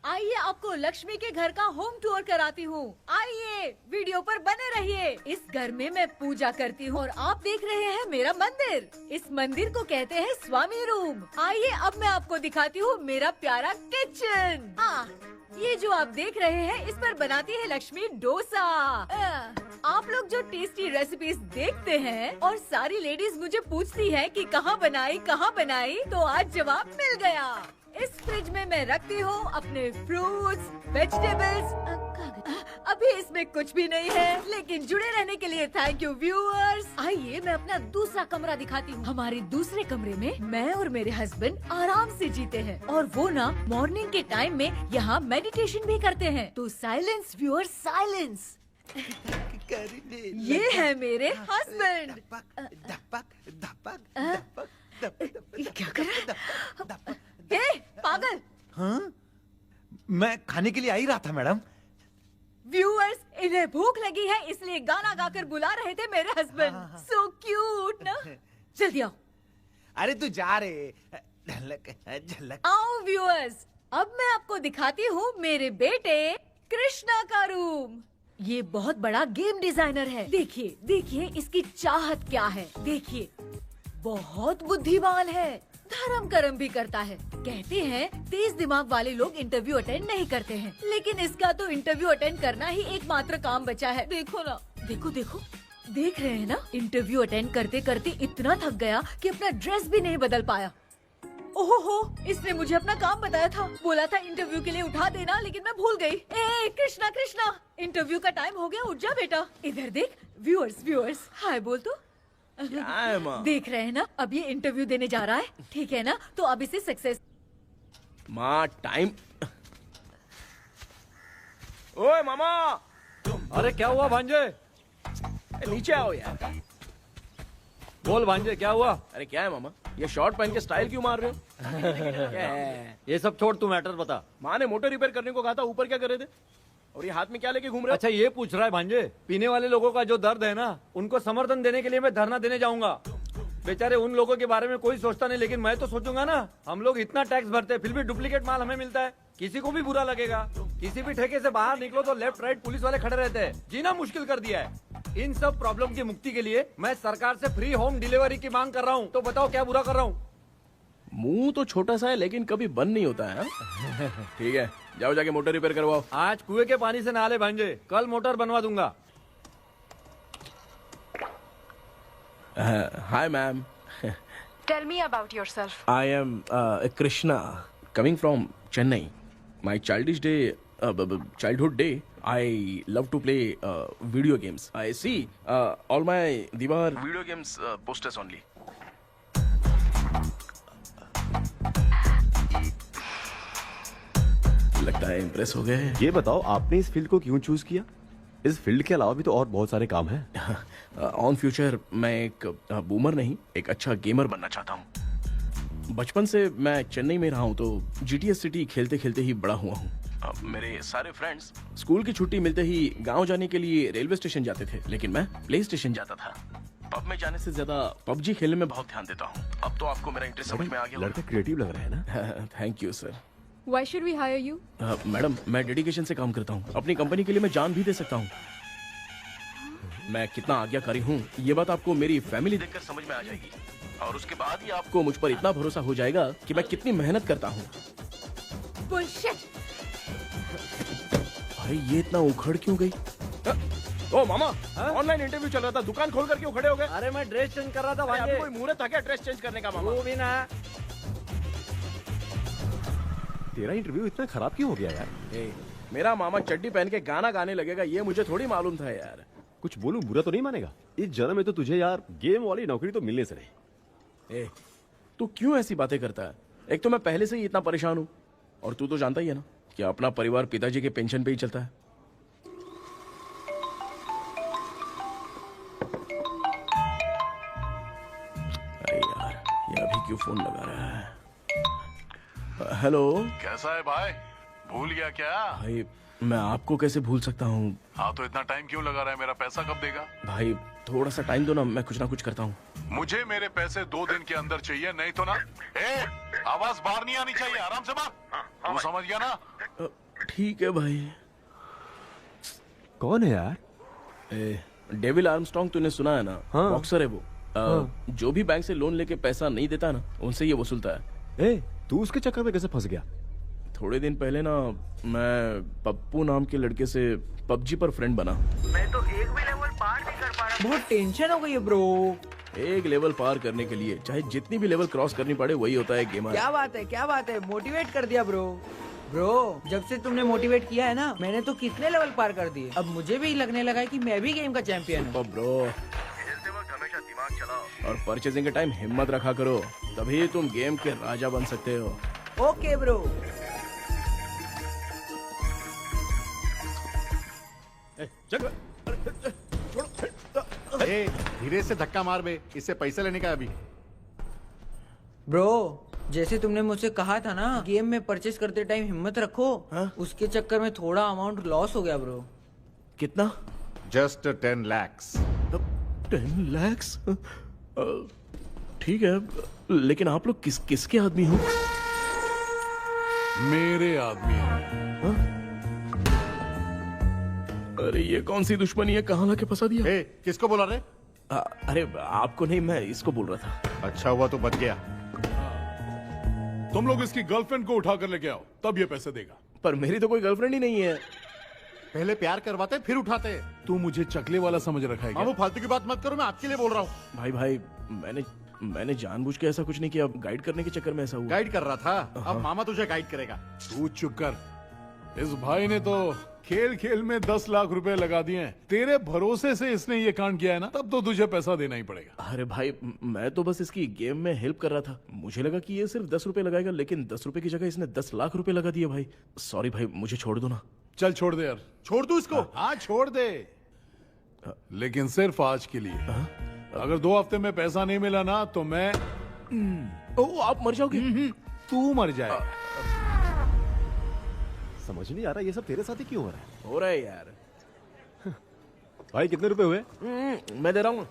आइए आपको लक्ष्मी के घर का होम टूर कराती हूँ। आइए वीडियो पर बने रहिए। इस घर में मैं पूजा करती हूँ और आप देख रहे हैं मेरा मंदिर। इस मंदिर को कहते हैं स्वामी रूम। आइए अब मैं आपको दिखाती हूँ मेरा प्यारा किचन। ये जो आप देख रहे हैं इस पर बनाती है लक्ष्मी डोसा। आप लोग जो टेस्टी रेसिपीज देखते हैं और सारी लेडीज मुझे पूछती हैं कि कहाँ बनाई, तो आज जवाब मिल गया। इस फ्रिज में मैं रखती हूँ अपने फ्रूट्स, वेजिटेबल्स। अभी इसमें कुछ भी नहीं है, लेकिन जुड़े रहने के लिए थैंक यू व्यूअर्स। आइए मैं अपना दूसरा कमरा दिखाती हूँ। हमारे दूसरे कमरे में मैं और मेरे हस्बैंड आराम से जीते हैं और वो ना मॉर्निंग के टाइम में यहाँ मेडिटेशन भी करते हैं। तो साइलेंस व्यूअर्स, साइलेंस। ये है मेरे हस्बैंड। क्या कर रहा है? पागल। हाँ? मैं खाने के लिए आ ही रहा था मैडम। व्यूअर्स, इन्हें भूख लगी है इसलिए गाना गाकर बुला रहे थे मेरे हस्बैंड। सो क्यूट ना। जल्दी आओ। अरे तू जा रे। झलक। आओ व्यूअर्स, अब मैं आपको दिखाती हूँ मेरे बेटे कृष्णा का रूम। ये बहुत बड़ा गेम डिजाइनर है। देखिए देखिए इसकी चाहत क्या है। देखिए बहुत बुद्धिमान है, धर्म कर्म भी करता है। कहते हैं तेज दिमाग वाले लोग इंटरव्यू अटेंड नहीं करते हैं, लेकिन इसका तो इंटरव्यू अटेंड करना ही एकमात्र काम बचा है। देखो ना, देखो देखो, देख रहे हैं ना, इंटरव्यू अटेंड करते करते इतना थक गया कि अपना ड्रेस भी नहीं बदल पाया। ओहो, इसने मुझे अपना काम बताया था, बोला था इंटरव्यू के लिए उठा देना, लेकिन मैं भूल गई। ए कृष्णा कृष्णा, इंटरव्यू का टाइम हो गया, उठ जा बेटा। इधर देख। व्यूअर्स हाय बोल तो। देख रहे हैं ना, अब ये इंटरव्यू देने जा रहा है, ठीक है ना? तो अब इसे सक्सेस। माँ टाइम। ओए मामा। अरे क्या हुआ भांजे? नीचे आओ यार। बोल भांजे क्या हुआ? अरे क्या है मामा, ये शॉर्ट पहन के स्टाइल क्यों मार रहे हो? क्या है? ये सब छोड़, तू मैटर बता। माँ ने मोटर रिपेयर करने को कहा था, ऊपर क्या कर रहे थे? और ये हाथ में क्या लेके घूम रहे हो? अच्छा ये पूछ रहा है भांजे, पीने वाले लोगों का जो दर्द है ना, उनको समर्थन देने के लिए मैं धरना देने जाऊंगा। बेचारे उन लोगों के बारे में कोई सोचता नहीं, लेकिन मैं तो सोचूंगा ना। हम लोग इतना टैक्स भरते हैं, फिर भी डुप्लीकेट माल हमें मिलता है, किसी को भी बुरा लगेगा। किसी भी ठेके से बाहर निकलो तो लेफ्ट राइट पुलिस वाले खड़े रहते हैं, जीना मुश्किल कर दिया है। इन सब प्रॉब्लम की मुक्ति के लिए मैं सरकार से फ्री होम डिलीवरी की मांग कर रहा हूँ। तो बताओ क्या बुरा कर रहा हूँ? मुंह तो छोटा सा है लेकिन कभी बंद नहीं होता है। ठीक है, जाओ जाके मोटर रिपेयर करवाओ। आज कुएं के पानी से नहा ले भांजे, कल मोटर बनवा दूंगा। Hi ma'am. Tell me about yourself. I am Krishna, coming from Chennai. My childhood day, I love to play video games. I see all my Diwar video games posters only. लगता है impress हो गए। ये बताओ आपने इस field को क्यों चूज किया? इस फील्ड के अलावा भी तो और बहुत सारे काम हैं। ऑन फ्यूचर मैं एक बूमर नहीं, एक अच्छा गेमर बनना चाहता हूँ। बचपन से मैं चेन्नई में रहा हूँ तो GTA सिटी खेलते खेलते ही बड़ा हुआ हूँ। मेरे सारे फ्रेंड्स स्कूल की छुट्टी मिलते ही गांव जाने के लिए रेलवे स्टेशन जाते थे, लेकिन मैं प्ले स्टेशन जाता था। पब में जाने से ज्यादा PUBG खेलने में बहुत ध्यान देता हूँ। अब तो आपको मेरा इंटरेस्ट समझ में आ गया। लड़का क्रिएटिव लग रहा है ना। Thank you sir. Why should we hire you? Madam मैं डेडिकेशन से काम करता हूँ, अपनी कंपनी के लिए मैं जान भी दे सकता हूँ। मैं कितना आज्ञाकारी हूँ ये बात आपको मेरी फैमिली देखकर समझ में आ जाएगी, और उसके बाद ही आपको मुझ पर इतना भरोसा हो जाएगा कि मैं कितनी मेहनत करता हूँ। भाई ये इतना उखड़ क्यों गई? ओ मामा, ऑनलाइन इंटरव्यू चल रहा था, दुकान खोल कर क्यों खड़े हो गए? अरे मैं ड्रेस चेंज कर रहा था भाई। कोई मुहूर्त था क्या ड्रेस चेंज करने का? मामा वो भी ना। तेरा इंटरव्यू इतना खराब क्यों हो गया यार? मेरा मामा चड्डी पहन के गाना गाने लगेगा ये मुझे थोड़ी मालूम था यार। कुछ बोलूं बुरा तो नहीं मानेगा? इस जन्म में तो तुझे यार गेम वाली नौकरी तो मिलने से नहीं। तू क्यों ऐसी बातें करता है? एक तो मैं पहले से ही इतना परेशान हूँ और तू तो जानता ही है ना कि अपना परिवार पिताजी के पेंशन पे ही चलता है। अरे यार ये अभी क्यों फोन लगा रहा है? हेलो कैसा है भाई? भूल गया क्या? भाई मैं आपको कैसे भूल सकता हूँ? हाँ तो इतना टाइम क्यों लगा रहा है? मेरा पैसा कब देगा? भाई थोड़ा सा टाइम दो ना, मैं कुछ ना कुछ करता हूँ। मुझे मेरे पैसे 2 दिन के अंदर चाहिए, नहीं तो ना आवाज बाहर नहीं आनी चाहिए। आराम से बात, तू समझ गया ना? ठीक है भाई। कौन है यार? डेविल आर्मस्ट्रॉन्ग तूने सुना है ना? हाँ। बॉक्सर है वो। जो भी बैंक से लोन लेके पैसा नहीं देता ना उनसे ये वसूलता है। तू उसके चक्कर में कैसे फंस गया? थोड़े दिन पहले ना मैं पप्पू नाम के लड़के से पबजी पर फ्रेंड बना। मैं तो एक भी लेवल पार नहीं कर पा रहा। बहुत टेंशन हो गई है ब्रो। एक लेवल पार करने के लिए चाहे जितनी भी लेवल क्रॉस करनी पड़े वही होता है गेमर। क्या बात है, मोटिवेट कर दिया ब्रो। ब्रो जब से तुमने मोटिवेट किया है ना, मैंने तो कितने लेवल पार कर दिए। अब मुझे भी लगने लगा है कि मैं भी गेम का चैंपियन हूँ। ब्रो हमेशा दिमाग चलाओ और परचेजिंग के टाइम हिम्मत रखा करो, तभी तुम गेम के राजा बन सकते हो। Okay bro. धीरे से धक्का मार बे, इससे पैसा लेने का अभी। ब्रो जैसे तुमने मुझसे कहा था ना गेम में परचेस करते टाइम हिम्मत रखो, उसके चक्कर में थोड़ा अमाउंट लॉस हो गया ब्रो। कितना? Just 10 lakhs। 10 lakhs? ठीक है, लेकिन आप लोग किसके आदमी हो? मेरे आदमी हैं। अरे ये कौन सी दुश्मनी है, कहाँ लाके फंसा दिया? किसको बोला रे? अरे आपको नहीं, मैं इसको बोल रहा था। अच्छा हुआ तो बच गया। तुम लोग इसकी गर्लफ्रेंड को उठा कर लेके आओ, तब ये पैसे देगा। पर मेरी तो कोई गर्लफ्रेंड ही नहीं है। पहले प्यार करवाते फिर उठाते। तू मुझे चकले वाला समझ रखा है क्या? वो फालतू की बात मत करो, मैं आपके लिए बोल रहा हूँ। भाई मैंने जानबूझ के ऐसा कुछ नहीं किया, गाइड करने के चक्कर में ऐसा हुआ। गाइड कर रहा था, अब मामा तुझे गाइड करेगा। तू चुप कर। इस भाई ने तो खेल खेल में 10 लाख रुपए लगा दिए हैं। तेरे भरोसे से इसने ये कांड किया है ना, तब तो तुझे पैसा देना ही पड़ेगा। अरे भाई मैं तो बस इसकी गेम में हेल्प कर रहा था, मुझे लगा कि ये सिर्फ 10 रुपए लगाएगा, लेकिन 10 रुपए की जगह इसने 10 लाख रुपए लगा दिए। भाई सॉरी भाई, मुझे छोड़ दो ना। चल छोड़ दे यार। छोड़ दू इसको? हाँ छोड़ दे, लेकिन सिर्फ आज के लिए। अगर 2 हफ्ते में पैसा नहीं मिला ना तो मैं आप मर जाओगे। तू मर जाए। समझ नहीं आ रहा ये सब तेरे साथ ही क्यों हो रहा है? हो रहा है यार। भाई कितने रुपए हुए? मैं दे रहा हूँ।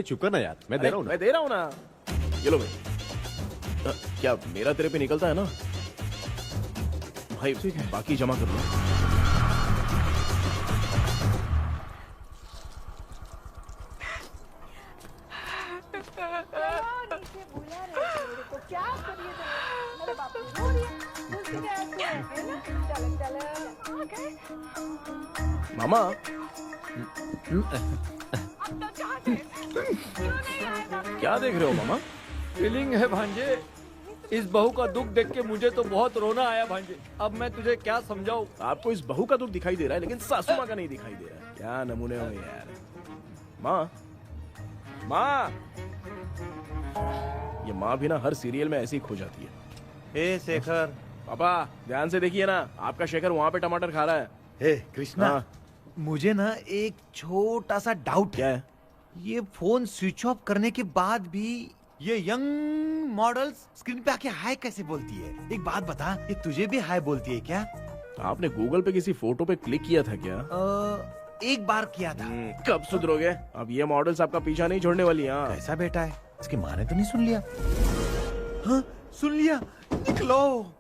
चुप कर ना यार, मैं दे रहा हूँ ना। मैं दे रहा हूँ ना। ये लो भाई। क्या मेरा तेरे पे निकलता है ना भाई? बाकी जमा कर लो। मामा क्या देख रहे हो मामा? फीलिंग है भांजे, इस बहू का दुख देख के मुझे तो बहुत रोना आया भांजे। अब मैं तुझे क्या समझाऊं? आपको इस बहू का दुख दिखाई दे रहा है, लेकिन सासू माँ का नहीं दिखाई दे रहा है। क्या नमूने हो यार। माँ माँ, ये माँ भी ना हर सीरियल में ऐसी ही खो जाती है। हे शेखर। पापा ध्यान से देखिए ना, आपका शेखर वहाँ पे टमाटर खा रहा है। हे कृष्णा, हाँ। मुझे ना एक छोटा सा डाउट क्या है? ये फोन स्विच ऑफ करने के बाद भी ये यंग मॉडल्स स्क्रीन पे आके हाय कैसे बोलती है? एक बात बता, ये तुझे भी हाय बोलती है क्या? आपने गूगल पे किसी फोटो पे क्लिक किया था क्या? एक बार किया था। कब सुधरोगे? अब ये मॉडल्स आपका पीछा नहीं छोड़ने वाली। हाँ कैसा बेटा है? इसकी माँ ने तो नहीं सुन लिया? हाँ सुन लिया। निकलो।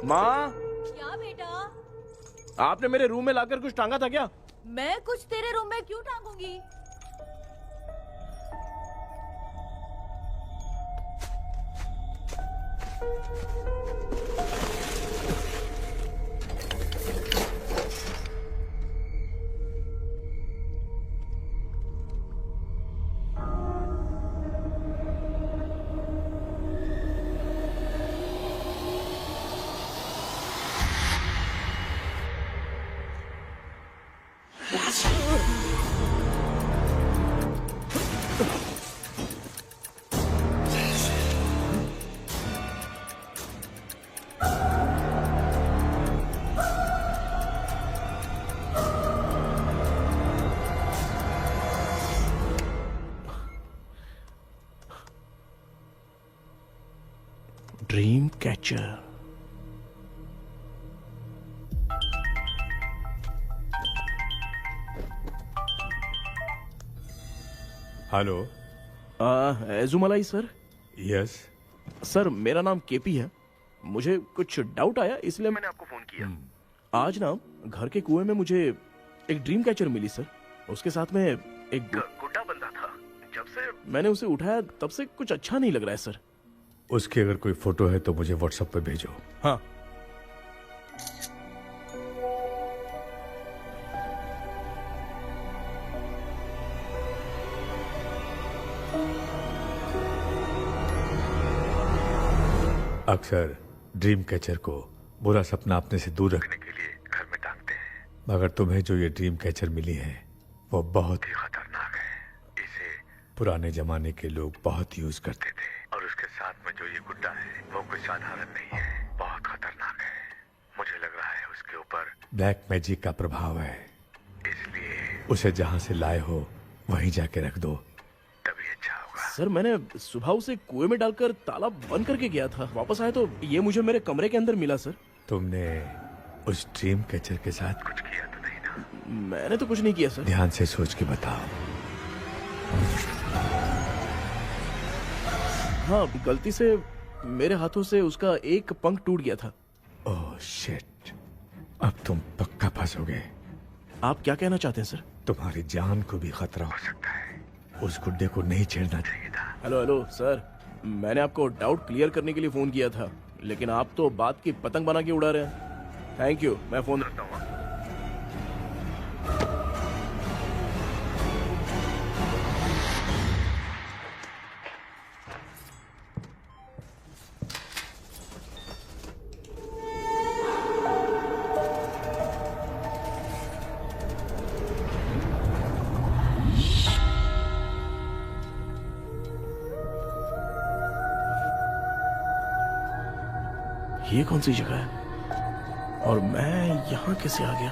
माँ, क्या बेटा? आपने मेरे रूम में लाकर कुछ टांगा था क्या? मैं कुछ तेरे रूम में क्यों टांगूंगी? Dream catcher. Hello. Ezhumalai sir. Yes. Sir मेरा नाम केपी है। मुझे कुछ डाउट आया इसलिए मैंने आपको फोन किया। आज ना घर के कुएं में मुझे एक ड्रीम कैचर मिली सर। उसके साथ में एक गुड्डा बंदा था। जब से मैंने उसे उठाया तब से कुछ अच्छा नहीं लग रहा है सर। उसकी अगर कोई फोटो है तो मुझे व्हाट्सएप पे भेजो। हाँ। अक्सर ड्रीम कैचर को बुरा सपना अपने से दूर रखने के लिए घर में टांगते हैं, मगर तुम्हें जो ये ड्रीम कैचर मिली है वो बहुत ही खतरनाक है। इसे पुराने जमाने के लोग बहुत यूज करते थे। और उसके साथ में जो ये गुड्डा है वो कोई साधारण नहीं है, बहुत खतरनाक है। मुझे लग रहा है उसके ऊपर ब्लैक मैजिक का प्रभाव है, इसलिए उसे जहां से लाए हो वहीं जाके रख दो। तभी अच्छा होगा। सर मैंने सुबह उसे कुएं में डालकर ताला बंद करके गया था। वापस आया तो ये मुझे मेरे कमरे के अंदर मिला सर। तुमने उस ड्रीम कैचर के साथ कुछ किया तो नहीं ना? मैंने तो कुछ नहीं किया सर। ध्यान से सोच के बताओ। हाँ, गलती से मेरे हाथों से उसका एक पंख टूट गया था। ओह शिट, अब तुम पक्का फंसोगे। आप क्या कहना चाहते हैं सर? तुम्हारी जान को भी खतरा हो सकता है। उस गुड्डे को नहीं छेड़ना चाहिए था। हेलो हेलो सर, मैंने आपको डाउट क्लियर करने के लिए फोन किया था, लेकिन आप तो बात की पतंग बना के उड़ा रहे हैं। थैंक यू, मैं फोन रखता हूँ। ये कौन सी जगह है और मैं यहां कैसे आ गया?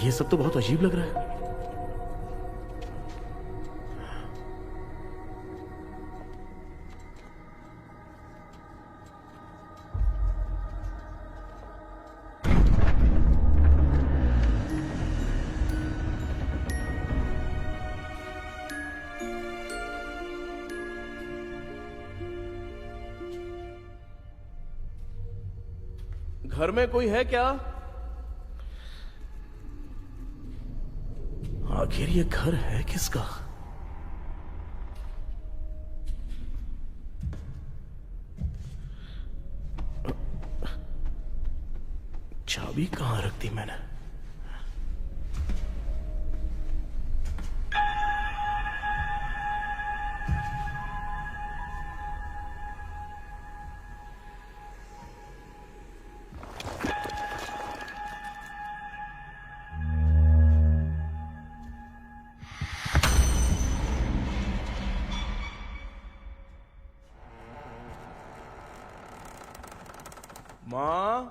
ये सब तो बहुत अजीब लग रहा है। घर में कोई है क्या? आखिर ये घर है किसका? चाबी कहां रख दी मैंने? माँ,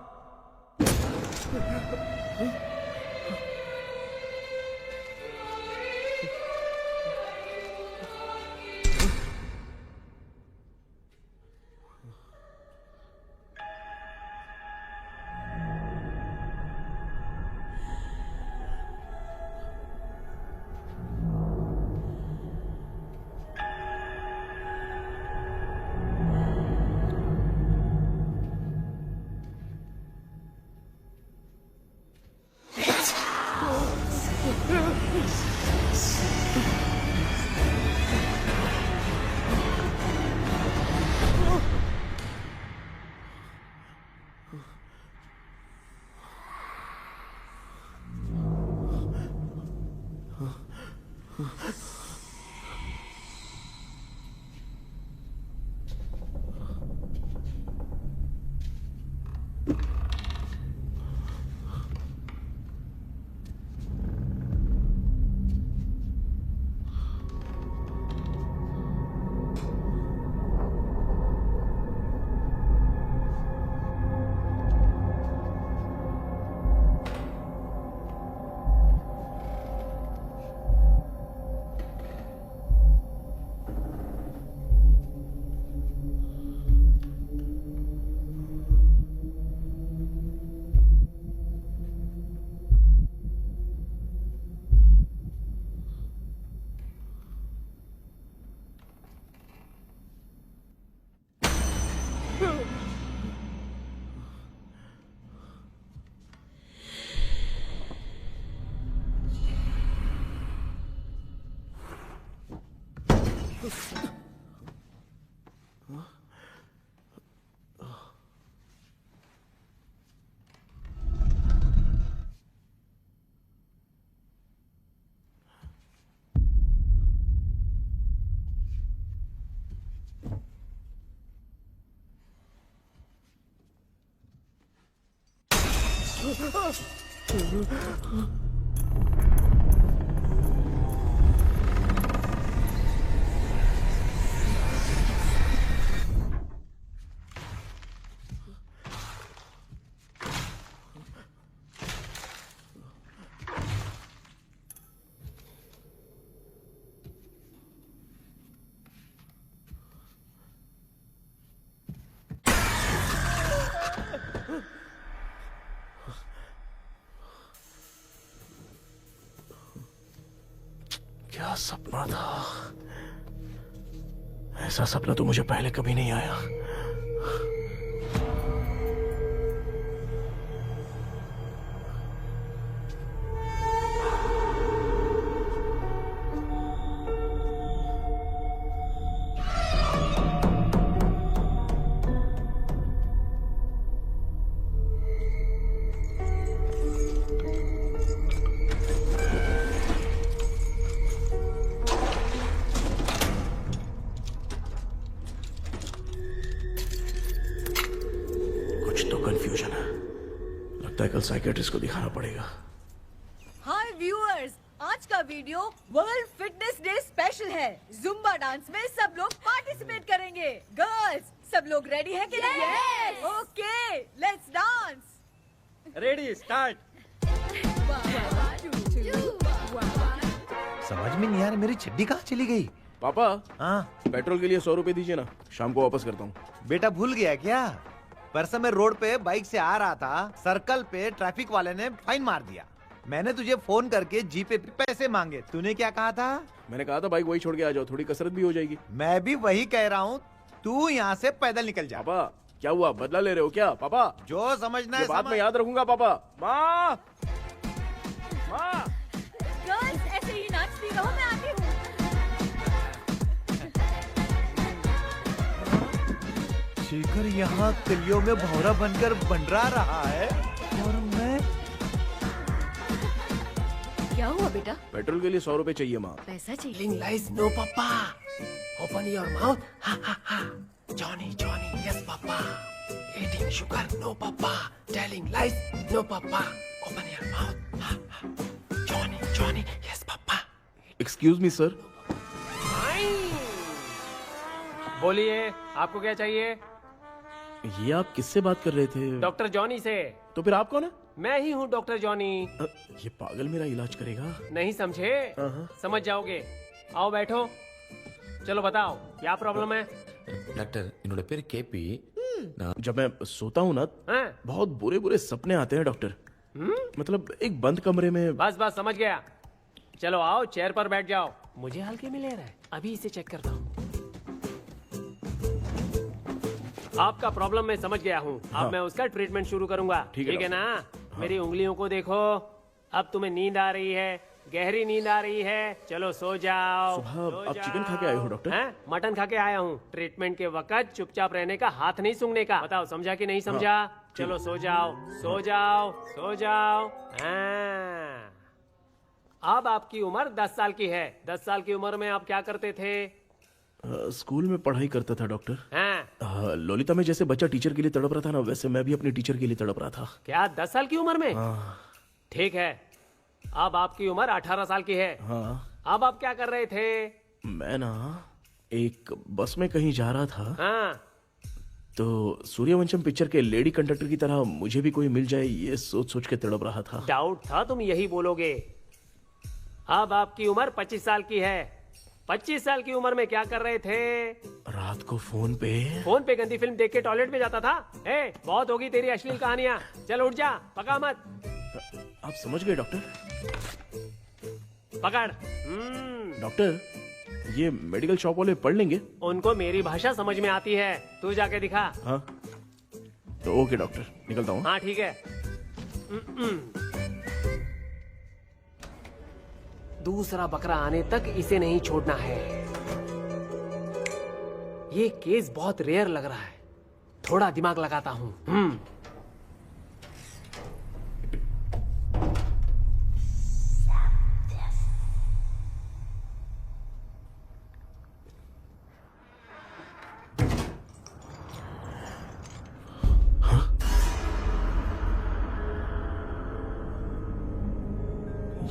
क्या सपना था? ऐसा सपना तो मुझे पहले कभी नहीं आया। कंफ्यूजन है, लगता है कल साइकियाट्रिस्ट को दिखाना पड़ेगा। हाय व्यूअर्स, आज का video world fitness day special है। जुम्बा डांस में सब लोग पार्टिसिपेट करेंगे। गर्ल्स, सब लोग रेडी हैं कि नहीं? Yes! Okay, let's dance. Ready, start. समझ में नहीं आ रहा मेरी चड्डी कहाँ चली गई। पापा, हाँ पेट्रोल के लिए 100 रुपए दीजिए ना, शाम को वापस करता हूँ। बेटा भूल गया क्या? परसों मैं रोड पे बाइक से आ रहा था, सर्कल पे ट्रैफिक वाले ने फाइन मार दिया। मैंने तुझे फोन करके जीपे पे पैसे मांगे, तूने क्या कहा था? मैंने कहा था बाइक वही छोड़ के आ जाओ, थोड़ी कसरत भी हो जाएगी। मैं भी वही कह रहा हूँ, तू यहाँ से पैदल निकल जा। पापा क्या हुआ, बदला ले रहे हो क्या? पापा जो समझना है बात में याद रखूंगा। पापा, माँ माँ, गर्ल्स ऐसे ही नाचती रहो, मैं आती हूँ। शेखर यहाँ कलियों में भौरा बनकर बंडरा रहा है और मैं। क्या हुआ बेटा? पेट्रोल के लिए 100 रुपए चाहिए माँ। पैसा चाहिए? Telling lies, no papa. Open your mouth. Ha ha ha. Johnny, Johnny, yes papa. Eating sugar, no papa. Telling lies, no papa. Open your mouth. Ha ha. Johnny, Johnny, yes papa. Excuse me sir. बोलिए, आपको क्या चाहिए? ये आप किससे बात कर रहे थे? डॉक्टर जॉनी से। तो फिर आप कौन है? मैं ही हूँ डॉक्टर जॉनी। ये पागल मेरा इलाज करेगा? नहीं समझे? समझ जाओगे। आओ बैठो। चलो बताओ क्या प्रॉब्लम है? டாக்டர் என்னோட பேர் கேபி जब मैं सोता हूँ ना, बहुत बुरे बुरे सपने आते हैं डॉक्टर। मतलब एक बंद कमरे में। बस बस समझ गया। चलो आओ, चेयर पर बैठ जाओ। मुझे हल्के में ले रहा है, अभी इसे चेक करता हूँ। आपका प्रॉब्लम मैं समझ गया हूँ। अब मैं उसका ट्रीटमेंट शुरू करूंगा। ठीक है ना? मेरी उंगलियों को देखो। अब तुम्हें नींद आ रही है, गहरी नींद आ रही है। चलो सो जाओ। सुबह आप चिकन खा के आए हो डॉक्टर? हैं? मटन खा के आया हूँ। ट्रीटमेंट के वक्त चुपचाप रहने का, हाथ नहीं सूंघने का। बताओ समझा कि नहीं समझा? चलो सो जाओ, सो जाओ, सो जाओ। हाँ। अब आपकी उम्र 10 साल की है। 10 साल की उम्र में आप क्या करते थे? स्कूल में पढ़ाई करता था डॉक्टर। हाँ। ललिता में जैसे बच्चा टीचर के लिए तड़प रहा था ना, वैसे मैं भी अपनी टीचर के लिए तड़प रहा था। क्या 10 साल की उम्र में? ठीक है। अब आपकी उम्र 18 साल की है। हाँ। अब आप क्या कर रहे थे? मैं ना एक बस में कहीं जा रहा था। हाँ। तो सूर्यवंशम पिक्चर के लेडी कंडक्टर की तरह मुझे भी कोई मिल जाए, ये सोच सोच के तड़प रहा था। डाउट था तुम यही बोलोगे। अब आपकी उम्र 25 साल की है। 25 साल की उम्र में क्या कर रहे थे? रात को फोन पे गंदी फिल्म देख के टॉयलेट में जाता था। बहुत होगी तेरी अश्लील कहानियां। चल उठ जा, पका मत। आप समझ गए डॉक्टर? पकड़। डॉक्टर, ये मेडिकल शॉप वाले पढ़ लेंगे? उनको मेरी भाषा समझ में आती है, तू जाके दिखा। हाँ तो ओके डॉक्टर, निकलता हूँ। हाँ ठीक है। दूसरा बकरा आने तक इसे नहीं छोड़ना है। ये केस बहुत रेयर लग रहा है, थोड़ा दिमाग लगाता हूँ।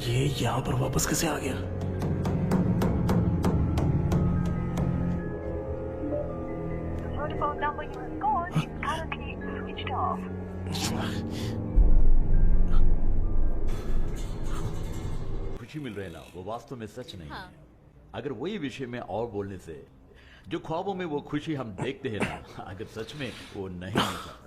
ये यहाँ पर वापस कैसे आ गया? खुशी मिल रही है ना, वो वास्तव में सच नहीं है। अगर वही विषय में और बोलने से जो ख्वाबों में वो खुशी हम देखते हैं ना, अगर सच में वो नहीं होता।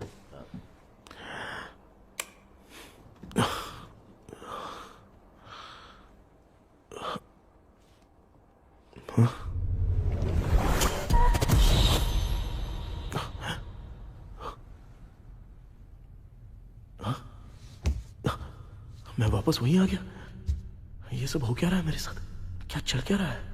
मैं वापस वहीं आ गया। ये सब हो क्या रहा है मेरे साथ? क्या चल क्या रहा है?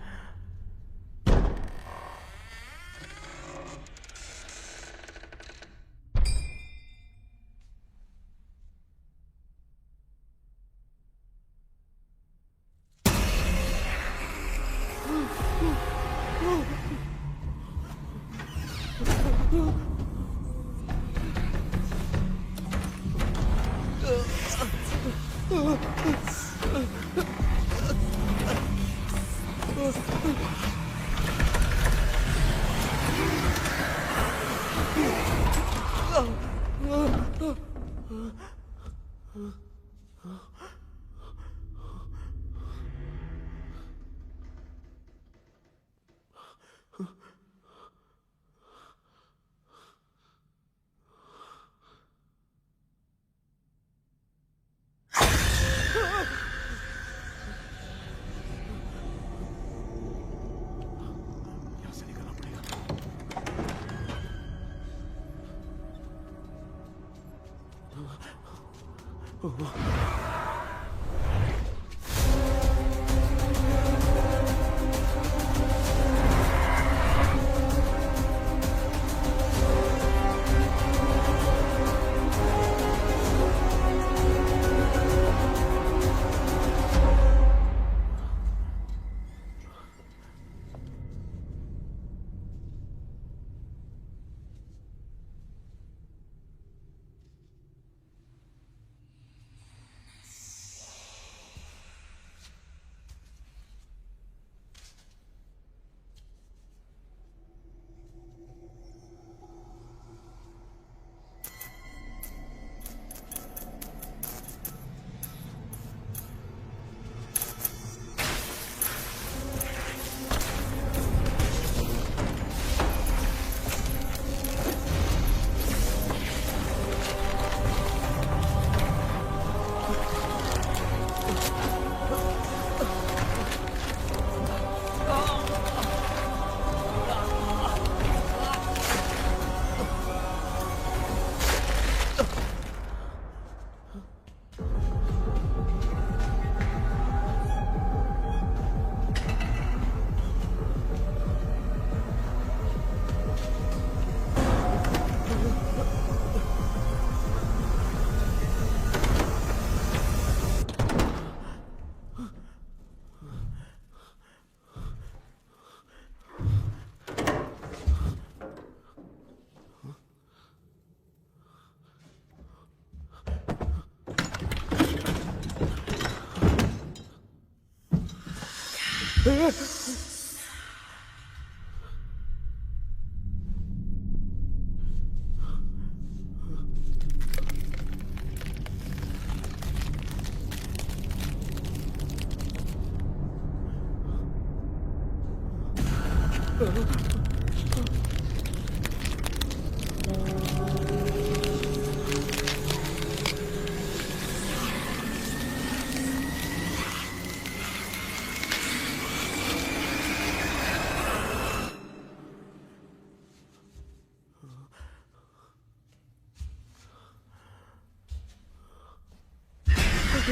यस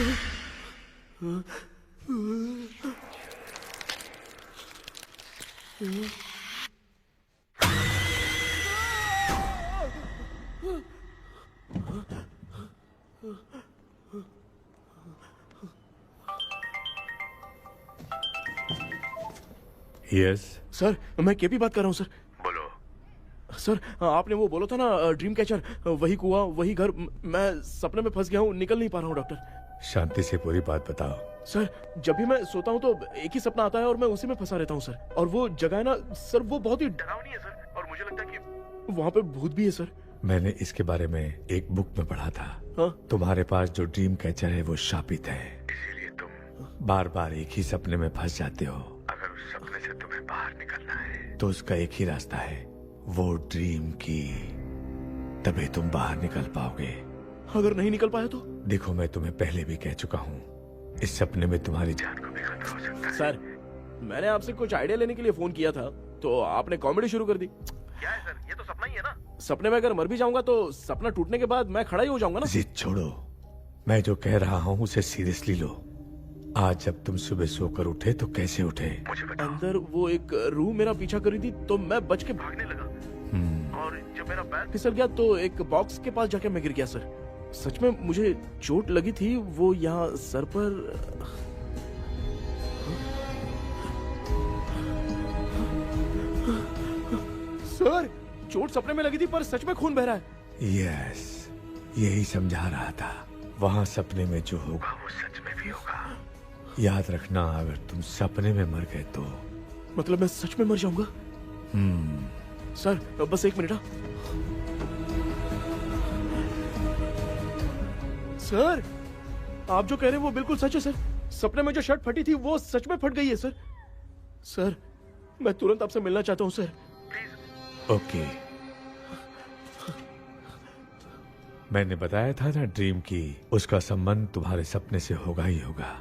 सर, मैं केपी बात कर रहा हूँ सर। बोलो। सर, आपने वो बोला था ना ड्रीम कैचर, वही कुआं, वही घर, मैं सपने में फंस गया हूँ, निकल नहीं पा रहा हूँ डॉक्टर। शांति से पूरी बात बताओ। सर, जब भी मैं सोता हूँ तो एक ही सपना आता है और मैं उसी में फंसा रहता हूँ सर। और वो जगह है ना सर, वो बहुत ही डरावनी है सर, और मुझे लगता है कि वहाँ पे भूत भी है सर। मैंने इसके बारे में एक बुक में पढ़ा था। हाँ? तुम्हारे पास जो ड्रीम कैचर है वो शापित है, इसीलिए तुम बार बार एक ही सपने में फंस जाते हो। अगर उस सपने से तुम्हें बाहर निकलना है तो उसका एक ही रास्ता है, वो ड्रीम की, तभी तुम बाहर निकल पाओगे। अगर नहीं निकल पाया तो? देखो, मैं तुम्हें पहले भी कह चुका हूँ, इस सपने में तुम्हारी जान को भी खतरा हो सकता है। सर, मैंने आपसे कुछ आइडिया लेने के लिए फोन किया था तो आपने कॉमेडी शुरू कर दी। क्या है सर, ये तो सपना ही है ना। सपने में अगर मर भी जाऊंगा तो सपना टूटने के बाद मैं खड़ा ही हो जाऊंगा ना। जिद छोड़ो, मैं जो कह रहा हूँ उसे सीरियसली लो। आज जब तुम सुबह सोकर उठे तो कैसे उठे? अंदर वो एक रूह मेरा पीछा कर रही थी तो मैं बच के भागने लगा और जब मेरा पैर फिसल गया तो एक बॉक्स के पास जाके मैं गिर गया सर। सच में मुझे चोट लगी थी, वो यहाँ सर पर। सर, चोट सपने में लगी थी पर सच में खून बह रहा है। यस, यही समझा रहा था। वहाँ सपने में जो होगा वो सच में भी होगा। याद रखना, अगर तुम सपने में मर गए तो मतलब मैं सच में मर जाऊंगा? सर, बस एक मिनट। सर, आप जो कह रहे हैं वो बिल्कुल सच है सर। सपने में जो शर्ट फटी थी वो सच में फट गई है सर। सर, मैं तुरंत आपसे मिलना चाहता हूँ सर। ओके, मैंने बताया था ना ड्रीम की, उसका संबंध तुम्हारे सपने से होगा ही होगा।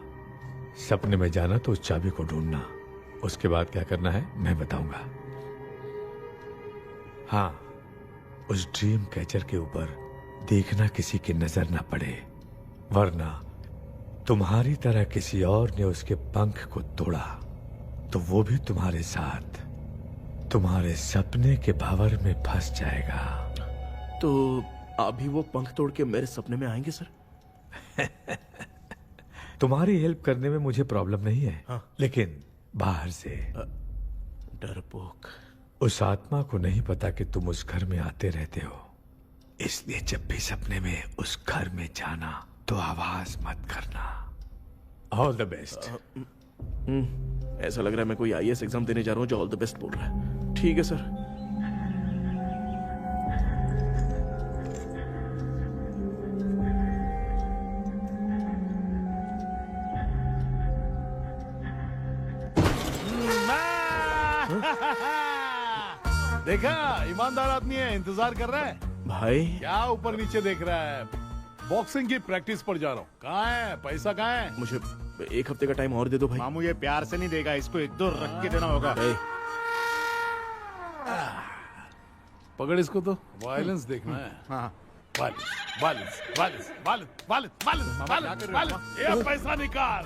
सपने में जाना तो उस चाबी को ढूंढना, उसके बाद क्या करना है मैं बताऊंगा। हाँ, उस ड्रीम कैचर के ऊपर देखना किसी की नजर ना पड़े, वरना तुम्हारी तरह किसी और ने उसके पंख को तोड़ा तो वो भी तुम्हारे साथ तुम्हारे सपने के भंवर में फंस जाएगा। तो आप भी वो पंख तोड़ के मेरे सपने में आएंगे सर? तुम्हारी हेल्प करने में मुझे प्रॉब्लम नहीं है। हाँ। लेकिन बाहर से डरपोक। उस आत्मा को नहीं पता कि तुम उस घर में आते रहते हो, इसलिए जब भी सपने में उस घर में जाना तो आवाज मत करना। All the best. ऐसा लग रहा है मैं कोई आईएएस एग्जाम देने जा रहा हूँ जो ऑल द बेस्ट बोल रहा है। ठीक है सर। देखा, ईमानदार आदमी है, इंतजार कर रहा है। भाई क्या ऊपर नीचे देख रहा है? बॉक्सिंग की प्रैक्टिस पर जा रहा हूँ। कहाँ है पैसा? कहाँ है? मुझे एक हफ्ते का टाइम और दे दो भाई। मामू ये प्यार से नहीं देगा, इसको एक दो रख के देना होगा। पकड़ इसको, तो वायलेंस देखना है। हाँ, ये पैसा निकाल।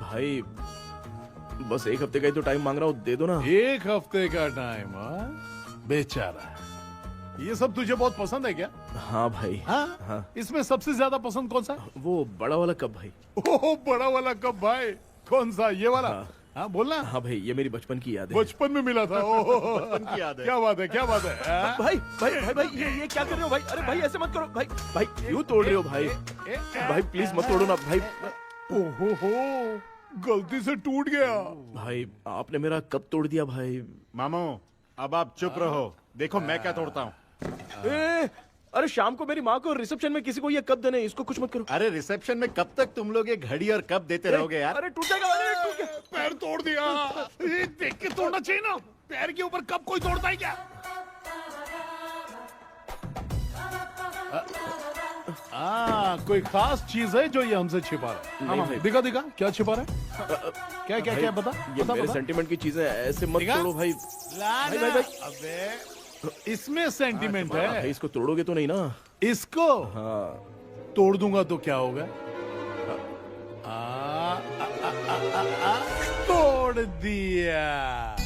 भाई बस एक हफ्ते का ही तो टाइम मांग रहा हूँ, दे दो ना। एक हफ्ते का टाइम? बेचारा, ये सब तुझे बहुत पसंद है क्या? हाँ भाई। हाँ? इसमें सबसे ज्यादा पसंद कौन सा? वो बड़ा वाला कप भाई। ओह, बड़ा वाला कप भाई। कौन सा? ये वाला? हाँ बोलना। हाँ भाई, ये मेरी बचपन की याद है। बचपन में मिला था। बचपन की याद है। क्या बात है, क्या बात है। भाई भाई भाई भाई ये क्या कर रहे हो भाई? अरे भाई ऐसे मत करो भाई। भाई क्यों तोड़ रहे हो भाई? भाई प्लीज मत तोड़ो ना भाई। ओहो, गलती से टूट गया। भाई आपने मेरा कप तोड़ दिया भाई। मामू अब आप चुप रहो, देखो मैं क्या तोड़ता हूँ। अरे शाम को मेरी माँ को रिसेप्शन में किसी को ये कप देने, इसको कुछ मत करो। अरे रिसेप्शन में कब तक तुम लोग ये घड़ी और कप देते रहोगे यार? अरे टूट जाएगा, अरे टूट गया। पैर तोड़ दिया। ये देख के तोड़ना चाहिए ना, पैर के ऊपर कप कोई तोड़ता है क्या? कोई खास चीज है जो ये हमसे छिपा रहा है? नहीं, दिखा दिखा, क्या छिपा रहा है? क्या क्या क्या बता? ये बता, मेरे बता। सेंटिमेंट की चीजें ऐसे मत दिखा? तोड़ो भाई। भाई भाई, भाई। अबे इसमें सेंटीमेंट है। भाई इसको तोड़ोगे तो नहीं ना? इसको हाँ। तोड़ दूंगा तो क्या होगा? दिया,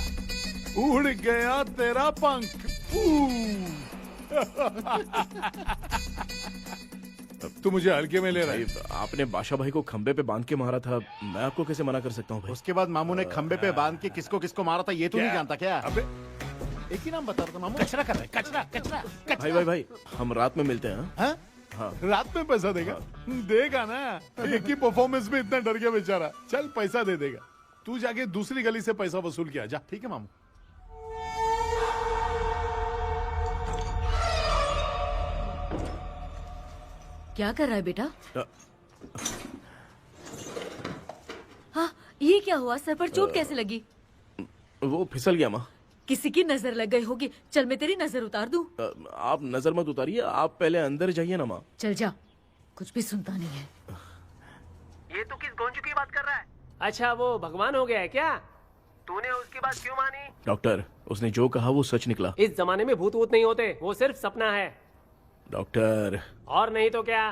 उड़ गया तेरा पंख। तू मुझे हल्के में ले रहा है। आपने बादशाह भाई को खंबे पे बांध के मारा था, मैं आपको कैसे मना कर सकता हूँ भाई? उसके बाद मामू ने खंबे पे बांध के किसको किसको मारा था ये तू नहीं जानता क्या? अबे एक ही नाम बता रहा था मामू। कचरा कर रहा है, कचरा कचरा भाई भाई हम रात में मिलते हैं। हाँ? हाँ। रात में पैसा देगा? देगा ना, एक ही परफॉर्मेंस में इतना डर गया बेचारा। चल पैसा दे देगा, तू जाके दूसरी गली से पैसा वसूल किया जा। ठीक है मामू। क्या कर रहा है बेटा? हाँ, ये क्या हुआ? सर पर चोट कैसे लगी? वो फिसल गया माँ। किसी की नजर लग गई होगी। चल मैं तेरी नजर उतार दूं। आप नजर मत उतारिए, आप पहले अंदर जाइए ना माँ। चल जा, कुछ भी सुनता नहीं है। ये तू किस गोंचू की बात कर रहा है? अच्छा वो भगवान हो गया है क्या? तूने उसकी बात क्यों मानी? डॉक्टर, उसने जो कहा वो सच निकला। इस जमाने में भूत वूत नहीं होते, वो सिर्फ सपना है। डॉक्टर, और नहीं तो क्या,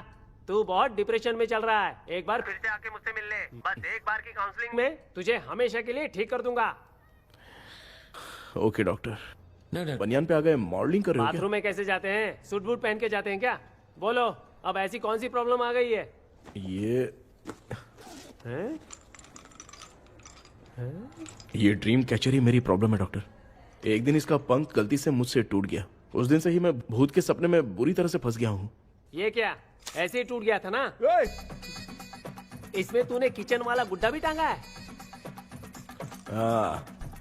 तू बहुत डिप्रेशन में चल रहा है। एक बार फिर से आके मुझसे मिल ले, बस एक बार की काउंसलिंग में तुझे हमेशा के लिए ठीक कर दूंगा। Okay doctor. बनियान पे आ गए, मॉडलिंग कर रहे हो क्या? बाथरूम में कैसे जाते हैं? सूट बूट पहन के जाते हैं क्या? बोलो, अब ऐसी कौन सी प्रॉब्लम आ गई है? ये ड्रीम कैचर ही मेरी प्रॉब्लम है डॉक्टर। एक दिन इसका पंख गलती से मुझसे टूट गया। उस दिन से ही मैं भूत के सपने में बुरी तरह से फंस गया हूँ। ये क्या ऐसे ही टूट गया था ना? इसमें तूने किचन वाला गुड्डा भी टांगा है?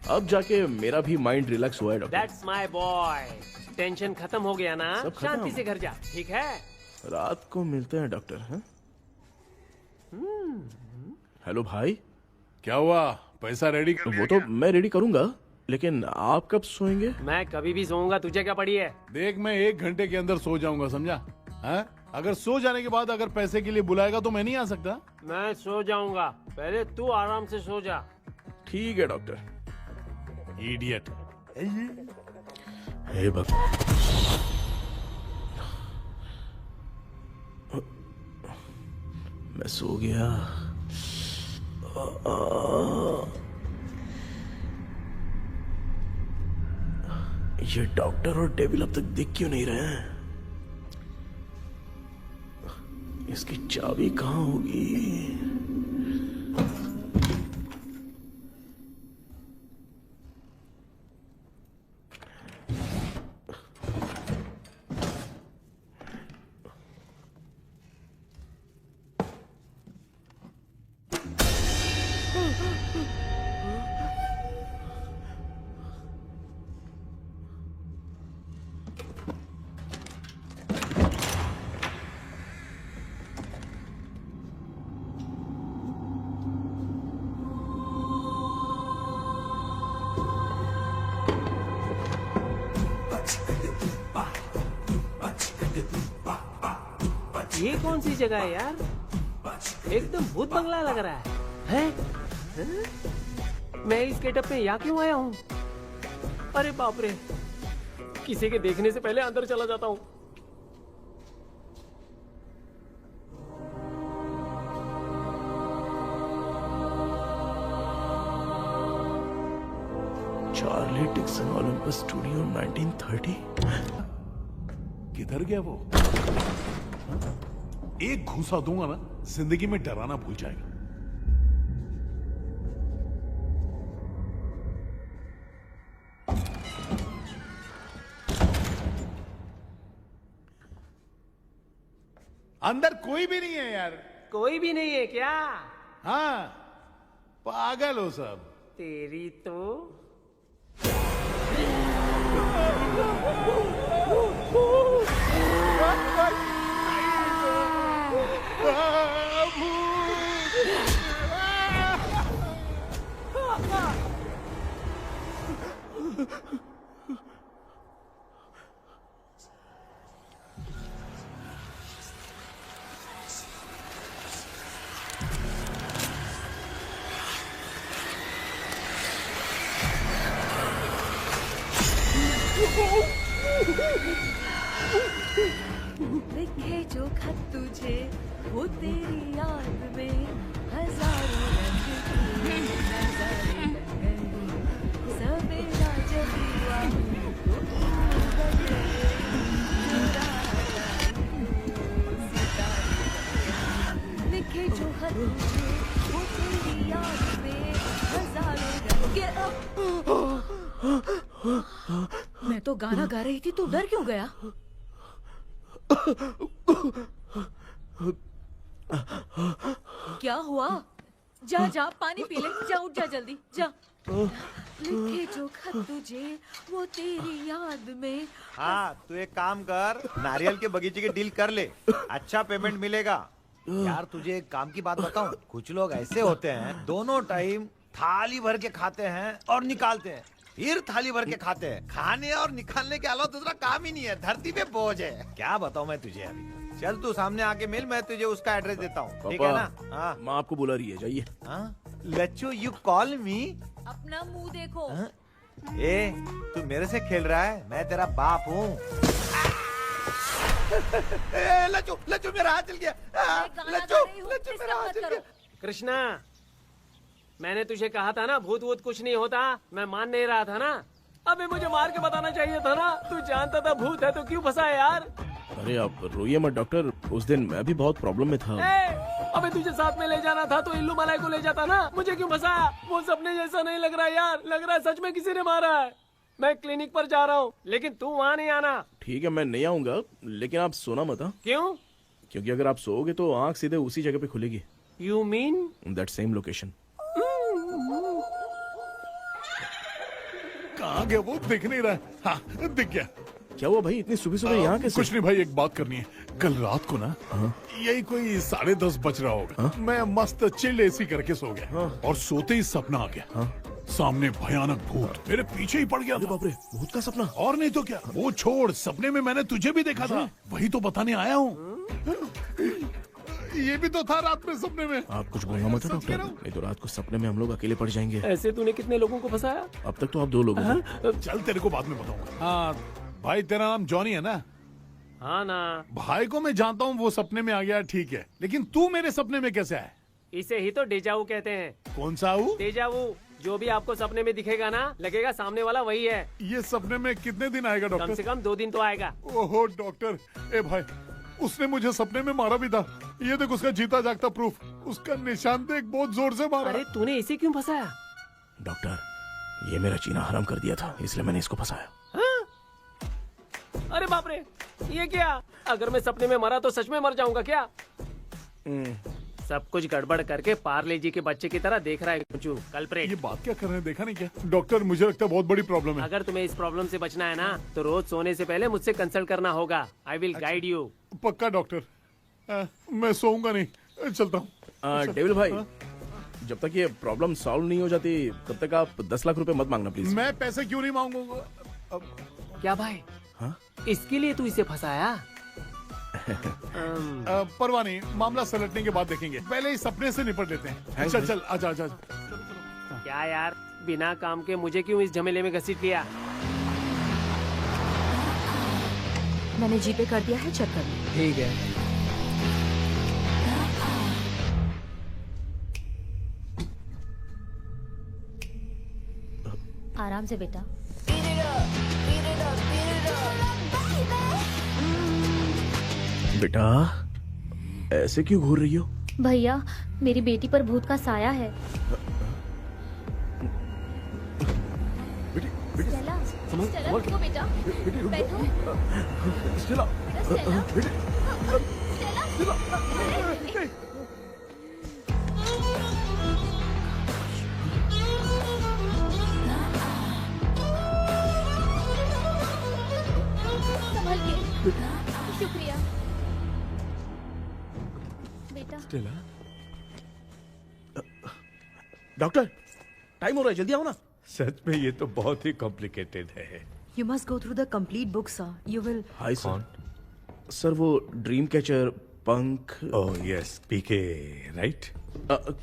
अब जाके मेरा भी माइंड रिलैक्स हुआ है doctor. That's my boy। Tension खत्म हो गया ना? सब खत्म। शांति से घर जा, ठीक है? रात को मिलते हैं डॉक्टर। हाँ? हेलो भाई, क्या हुआ? पैसा रेडी कर? वो तो मैं रेडी करूंगा, लेकिन आप कब सोएंगे? मैं कभी भी सोऊंगा, तुझे क्या पड़ी है? देख, मैं 1 घंटे के अंदर सो जाऊंगा, समझा? हाँ? अगर सो जाने के बाद अगर पैसे के लिए बुलाएगा तो मैं नहीं आ सकता। मैं सो जाऊंगा, पहले तू आराम से सो जा। ठीक है डॉक्टर। इडियट। हे मैं सो गया। ये डॉक्टर और डेविल अब तक दिख क्यों नहीं रहे हैं? इसकी चाबी कहाँ होगी? ये कौन सी जगह है यार? एकदम भूत बंगला लग रहा है। मैं इस गेटअप में यहाँ क्यों आया हूँ? अरे बाप रे, किसी के देखने से पहले अंदर चला जाता हूँ। Charlie Dixon Olympus studio 1930। किधर गया वो? एक घूसा दूंगा ना, जिंदगी में डराना भूल जाएगा। अंदर कोई भी नहीं है यार। कोई भी नहीं है क्या? हाँ, पागल हो सब। तेरी तो लिखे जो खत तुझे वो तेरी याद में हजारों रंग की नजारे बन लिखे जो खत तुझे वो तेरी याद में हजारों रंग के। मैं तो गाना गा रही थी, तू डर क्यों गया? क्या हुआ? जा जा पानी पी ले, जा उठ जा जल्दी जा। लिखे जो खत तुझे वो तेरी याद में। हाँ, तू एक काम कर, नारियल के बगीचे की डील कर ले, अच्छा पेमेंट मिलेगा। यार तुझे एक काम की बात बताऊं, कुछ लोग ऐसे होते हैं दोनों टाइम थाली भर के खाते हैं और निकालते हैं, फिर थाली भर के खाते हैं। खाने और निकालने के अलावा दूसरा काम ही नहीं है, धरती पे बोझ है। क्या बताऊं मैं तुझे अभी। चल तू सामने आके मिल, मैं तुझे उसका एड्रेस देता हूँ, ठीक है ना? हाँ, माँ आपको बुला रही है, जाइए। लच्चू यू कॉल मी? अपना मुंह देखो। ए, तू मेरे से खेल रहा है? मैं तेरा बाप हूँ। लच्चू लच्चू मेरा हाथ चल गया। लच्चू मेरा हाथ चल गया। कृष्णा, मैंने तुझे कहा था ना भूत वूत कुछ नहीं होता, मैं मान नहीं रहा था ना। अबे मुझे मार के बताना चाहिए था ना, तू जानता था भूत है तो क्यों फंसा है यार? अरे आप रोइए मत डॉक्टर, उस दिन मैं भी बहुत प्रॉब्लम में था। अबे तुझे साथ में ले जाना था तो इल्लू मलाई को ले जाता ना, मुझे क्यों फंसाया? वो सपने जैसा नहीं लग रहा यार, लग रहा है सच में किसी ने मारा है। मैं क्लिनिक पर जा रहा हूँ, लेकिन तू वहाँ नहीं आना। ठीक है, मैं नहीं आऊंगा, लेकिन आप सोना मत। क्यों? क्योंकि अगर आप सोओगे तो आंख सीधे उसी जगह पे खुलेगी। You mean? That same location. कहाँ गया वो? दिख नहीं रहा है। हाँ, दिख गया। क्या हुआ भाई, इतनी सुबह सुबह यहाँ कैसे? कुछ नहीं भाई, एक बात करनी है। कल रात को ना यही कोई 10:30 बज रहा होगा, मैं मस्त चिल एसी करके सो गया और सोते ही सपना आ गया। सामने भयानक भूत मेरे पीछे ही पड़ गया। बाप रे, भूत का सपना? और नहीं तो क्या। वो छोड़, सपने में मैंने तुझे भी देखा था, वही तो बताने आया हूँ। ये भी तो था रात में सपने में। आप कुछ बोलना मत डॉक्टर, नहीं तो रात को सपने में हम लोग अकेले पड़ जाएंगे। ऐसे तूने कितने लोगों को फंसाया? अब तक तो आप 2 लोगों को। चल तेरे को बाद में बताऊंगा। हाँ भाई, तेरा नाम जॉनी है ना? हाँ ना। भाई को मैं जानता हूँ, वो सपने में आ गया, ठीक है, लेकिन तू मेरे सपने में कैसे आया? इसे ही तो डेजावू कहते हैं। कौन सा वो? डेजावू। जो भी आपको सपने में दिखेगा ना, लगेगा सामने वाला वही है। ये सपने में कितने दिन आएगा डॉक्टर? कम से कम 2 दिन तो आएगा। ओहो डॉक्टर, ए भाई, उसने मुझे सपने में मारा भी था। ये देख उसका जीता जागता प्रूफ, उसका निशान देख, बहुत जोर से मारा। अरे तूने इसे क्यों फंसाया? डॉक्टर, ये मेरा जीना हराम कर दिया था, इसलिए मैंने इसको फंसाया। अरे बाप रे, ये क्या? अगर मैं सपने में मरा तो सच में मर जाऊंगा क्या? सब कुछ गड़बड़ करके पार्ले जी के बच्चे की तरह देख रहा है कल्प्रेट। ये बात क्या कर रहे हैं, देखा नहीं क्या? डॉक्टर, मुझे लगता है बहुत बड़ी प्रॉब्लम है। अगर तुम्हें इस प्रॉब्लम से बचना है ना, तो रोज सोने से पहले मुझसे कंसल्ट करना होगा। I will guide you. पक्का डॉक्टर, मैं सोऊंगा नहीं, चलता हूँ। डेविल भाई, जब तक ये प्रॉब्लम सॉल्व नहीं हो जाती तब तक आप 10 लाख रुपए मत मांगना प्लीज। मैं पैसे क्यों नहीं मांगूंगा? क्या भाई? हाँ? इसके लिए तू इसे फंसाया? परवाह नहीं, मामला सलटने के बाद देखेंगे, पहले इस सपने से निपट लेते हैं। चल चल, आजा आजा। क्या यार, बिना काम के मुझे क्यों इस झमेले में घसीट लिया? मैंने जीपे कर दिया है, चेक कर लो। ठीक है। आराम से बेटा। बेटा, ऐसे क्यों घूर रही हो? भैया, मेरी बेटी पर भूत का साया है। स्टेला, स्टेला रुको बेटा, बैठो। स्टेला, संभल के। शुक्रिया बेटा। डॉक्टर, टाइम हो रहा है, जल्दी आओ ना। सच में ये तो बहुत ही कॉम्प्लिकेटेड है। You must go through the complete book, sir. You will. Hi sir. Sir वो ड्रीम कैचर, पंख। ओह यस, पीके राइट?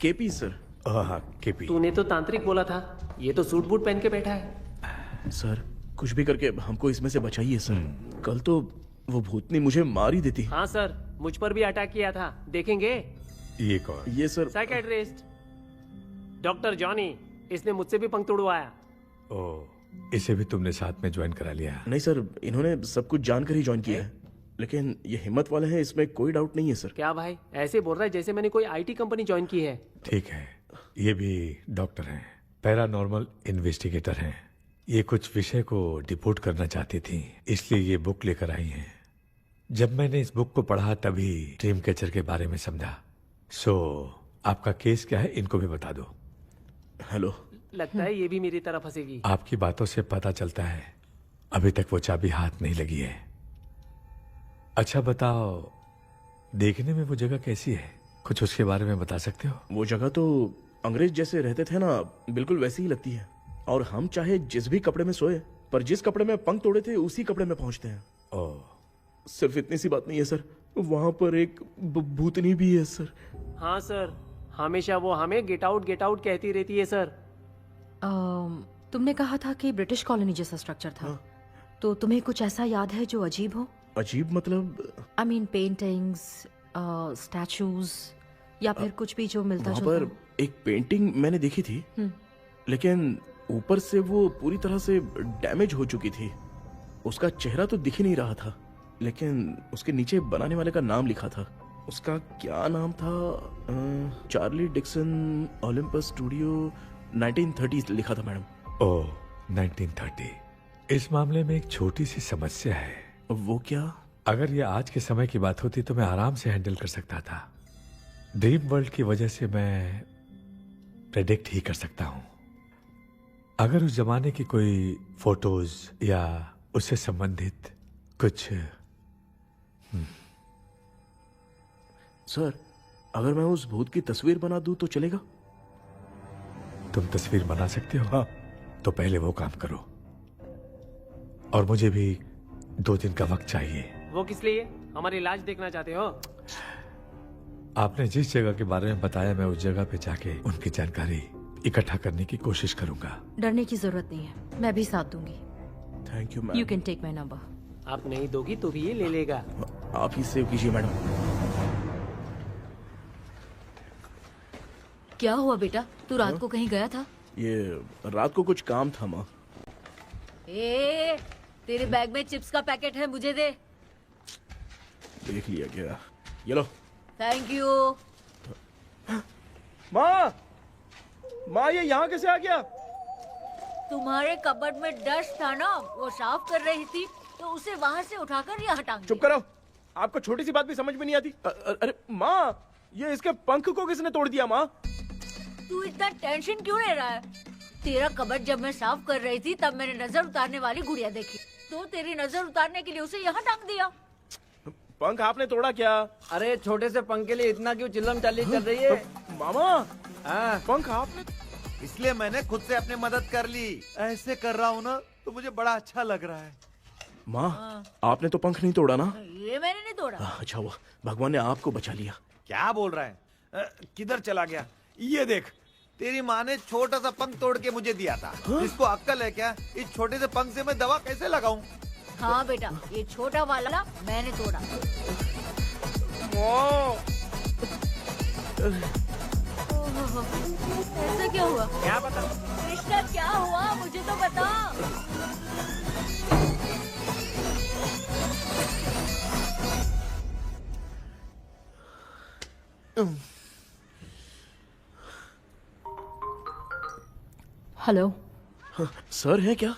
KP sir. हाँ केपी। तूने तो तांत्रिक बोला था, ये तो सूट बूट पहन के बैठा है। सर कुछ भी करके हमको इसमें से बचाइए सर। कल तो वो भूतनी मुझे मार ही देती। हाँ सर, मुझ पर भी अटैक किया था, देखेंगे? ये कौन? ये सर साइकेट्रिस्ट डॉक्टर जॉनी, इसने मुझसे भी पंख तोड़वाया। ओह, इसे भी तुमने साथ में ज्वाइन करा लिया? नहीं सर, इन्होंने सब कुछ जानकर ही ज्वाइन किया है, लेकिन ये हिम्मत वाले हैं, इसमें कोई डाउट नहीं है सर। क्या भाई ऐसे बोल रहा है जैसे मैंने कोई आईटी कंपनी ज्वाइन की है। ठीक है, ये भी डॉक्टर हैं, पैरानॉर्मल इन्वेस्टिगेटर हैं। ये कुछ विषय को डिपोर्ट करना चाहती थी, इसलिए ये बुक लेकर आई हैं। जब मैंने इस बुक को पढ़ा तभी ड्रीम कैचर के बारे में समझा। सो आपका केस क्या है, इनको भी बता दो। हेलो, लगता है ये भी मेरी तरफ फंसेगी। आपकी बातों से पता चलता है अभी तक वो चाबी हाथ नहीं लगी है। अच्छा बताओ, देखने में वो जगह कैसी है, कुछ उसके बारे में बता सकते हो? वो जगह तो अंग्रेज जैसे रहते थे ना, बिल्कुल वैसी ही लगती है। और हम चाहे जिस भी कपड़े में सोए, पर जिस कपड़े में पंख तोड़े थे उसी कपड़े में पहुंचते हैं। ओह, सिर्फ इतनी सी बात नहीं है सर, वहां पर एक भूतनी भी है सर। हाँ सर, हमेशा वो हमें गेट आउट कहती रहती है सर। तुमने कहा था कि ब्रिटिश कॉलोनी जैसा स्ट्रक्चर था, तो तुम्हें कुछ ऐसा याद है जो अजीब हो? अजीब मतलब? आई मीन पेंटिंग्स, स्टैचूज या फिर कुछ भी जो मिलता जुलता। वहाँ पर एक पेंटिंग मैंने देखी थी, लेकिन ऊपर से वो पूरी तरह से डैमेज हो चुकी थी। उसका चेहरा तो दिख ही नहीं रहा था, लेकिन उसके नीचे बनाने वाले का नाम लिखा था। उसका क्या नाम था? चार्ली डिक्सन, ओलंपस स्टूडियो, 1930 लिखा था मैडम। ओह, 1930। इस मामले में एक छोटी सी समस्या है। वो क्या? अगर ये आज के समय की बात होती तो मैं आराम से हैंडल कर सकता था। ड्रीम वर्ल्ड की वजह से मैं प्रेडिक्ट ही कर सकता हूं। अगर उस जमाने की कोई फोटोज या उससे संबंधित कुछ। सर, अगर मैं उस भूत की तस्वीर बना दूं तो चलेगा? तुम तस्वीर बना सकते हो? हाँ। तो पहले वो काम करो, और मुझे भी 2 दिन का वक्त चाहिए। वो किस लिए? हमारी लाश देखना चाहते हो? आपने जिस जगह के बारे में बताया, मैं उस जगह पे जाके उनकी जानकारी इकट्ठा करने की कोशिश करूंगा। डरने की जरूरत नहीं है, मैं भी साथ दूंगी। Thank you ma'am. You can take my number. आप नहीं दोगी तो भी ये ले लेगा। आप ही सेव कीजिए मैडम। क्या हुआ बेटा, तू रात को कहीं गया था? ये रात को कुछ काम था माँ। तेरे बैग में चिप्स का पैकेट है, मुझे दे। देख लिया क्या? ये लो। Thank you. माँ ये यहाँ कैसे आ गया? तुम्हारे कबर्ड में डस्ट था ना, वो साफ कर रही थी तो उसे वहाँ से उठाकर यहाँ टांग। चुप करो, आपको छोटी सी बात भी समझ में नहीं आती। अरे माँ, ये इसके पंख को किसने तोड़ दिया? माँ तू इतना टेंशन क्यों ले रहा है? तेरा कबर्ड जब मैं साफ कर रही थी तब मैंने नजर उतारने वाली गुड़िया देखी, तो तेरी नजर उतारने के लिए उसे यहाँ टांग दिया। पंख आपने तोड़ा क्या? अरे छोटे से पंख के लिए इतना क्यों चिल्लम चाली चल रही है? मामा, पंख आपने? इसलिए मैंने खुद से अपनी मदद कर ली। ऐसे कर रहा हूँ ना तो मुझे बड़ा अच्छा लग रहा है। माँ, आपने तो पंख नहीं तोड़ा ना? ये मैंने नहीं तोड़ा। अच्छा हुआ भगवान ने आपको बचा लिया। क्या बोल रहा है? किधर चला गया? ये देख, तेरी माँ ने छोटा सा पंख तोड़ के मुझे दिया था। इसको अक्ल है क्या? इस छोटे से पंख से मैं दवा कैसे लगाऊं? हाँ बेटा, ये छोटा वाला मैंने तोड़ा। ऐसा क्या हुआ? क्या बता? कृष्णा क्या हुआ, मुझे तो बता। हेलो सर, है क्या?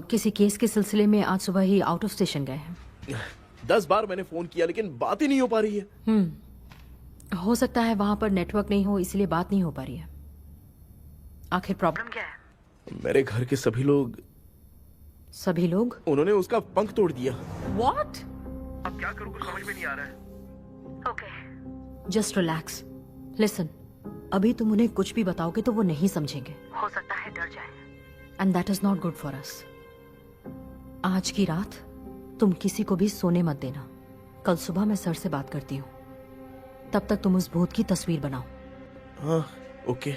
किसी केस के सिलसिले में आज सुबह ही आउट ऑफ स्टेशन गए हैं। 10 बार मैंने फोन किया लेकिन बात ही नहीं हो पा रही है। हो सकता है वहां पर नेटवर्क नहीं हो, इसलिए बात नहीं हो पा रही है। आखिर प्रॉब्लम क्या है? मेरे घर के सभी लोग। सभी लोग? उन्होंने उसका पंख तोड़ दिया। What? अब क्या करूं, कुछ समझ में नहीं आ रहा है। Okay. Just relax. Listen. अभी तुम उन्हें कुछ भी बताओगे तो वो नहीं समझेंगे। हो सकता है डर जाए। And that is not good for us. आज की रात तुम किसी को भी सोने मत देना। कल सुबह मैं सर से बात करती हूँ। तब तक तुम उस भूत की तस्वीर बनाओ। हाँ, ओके।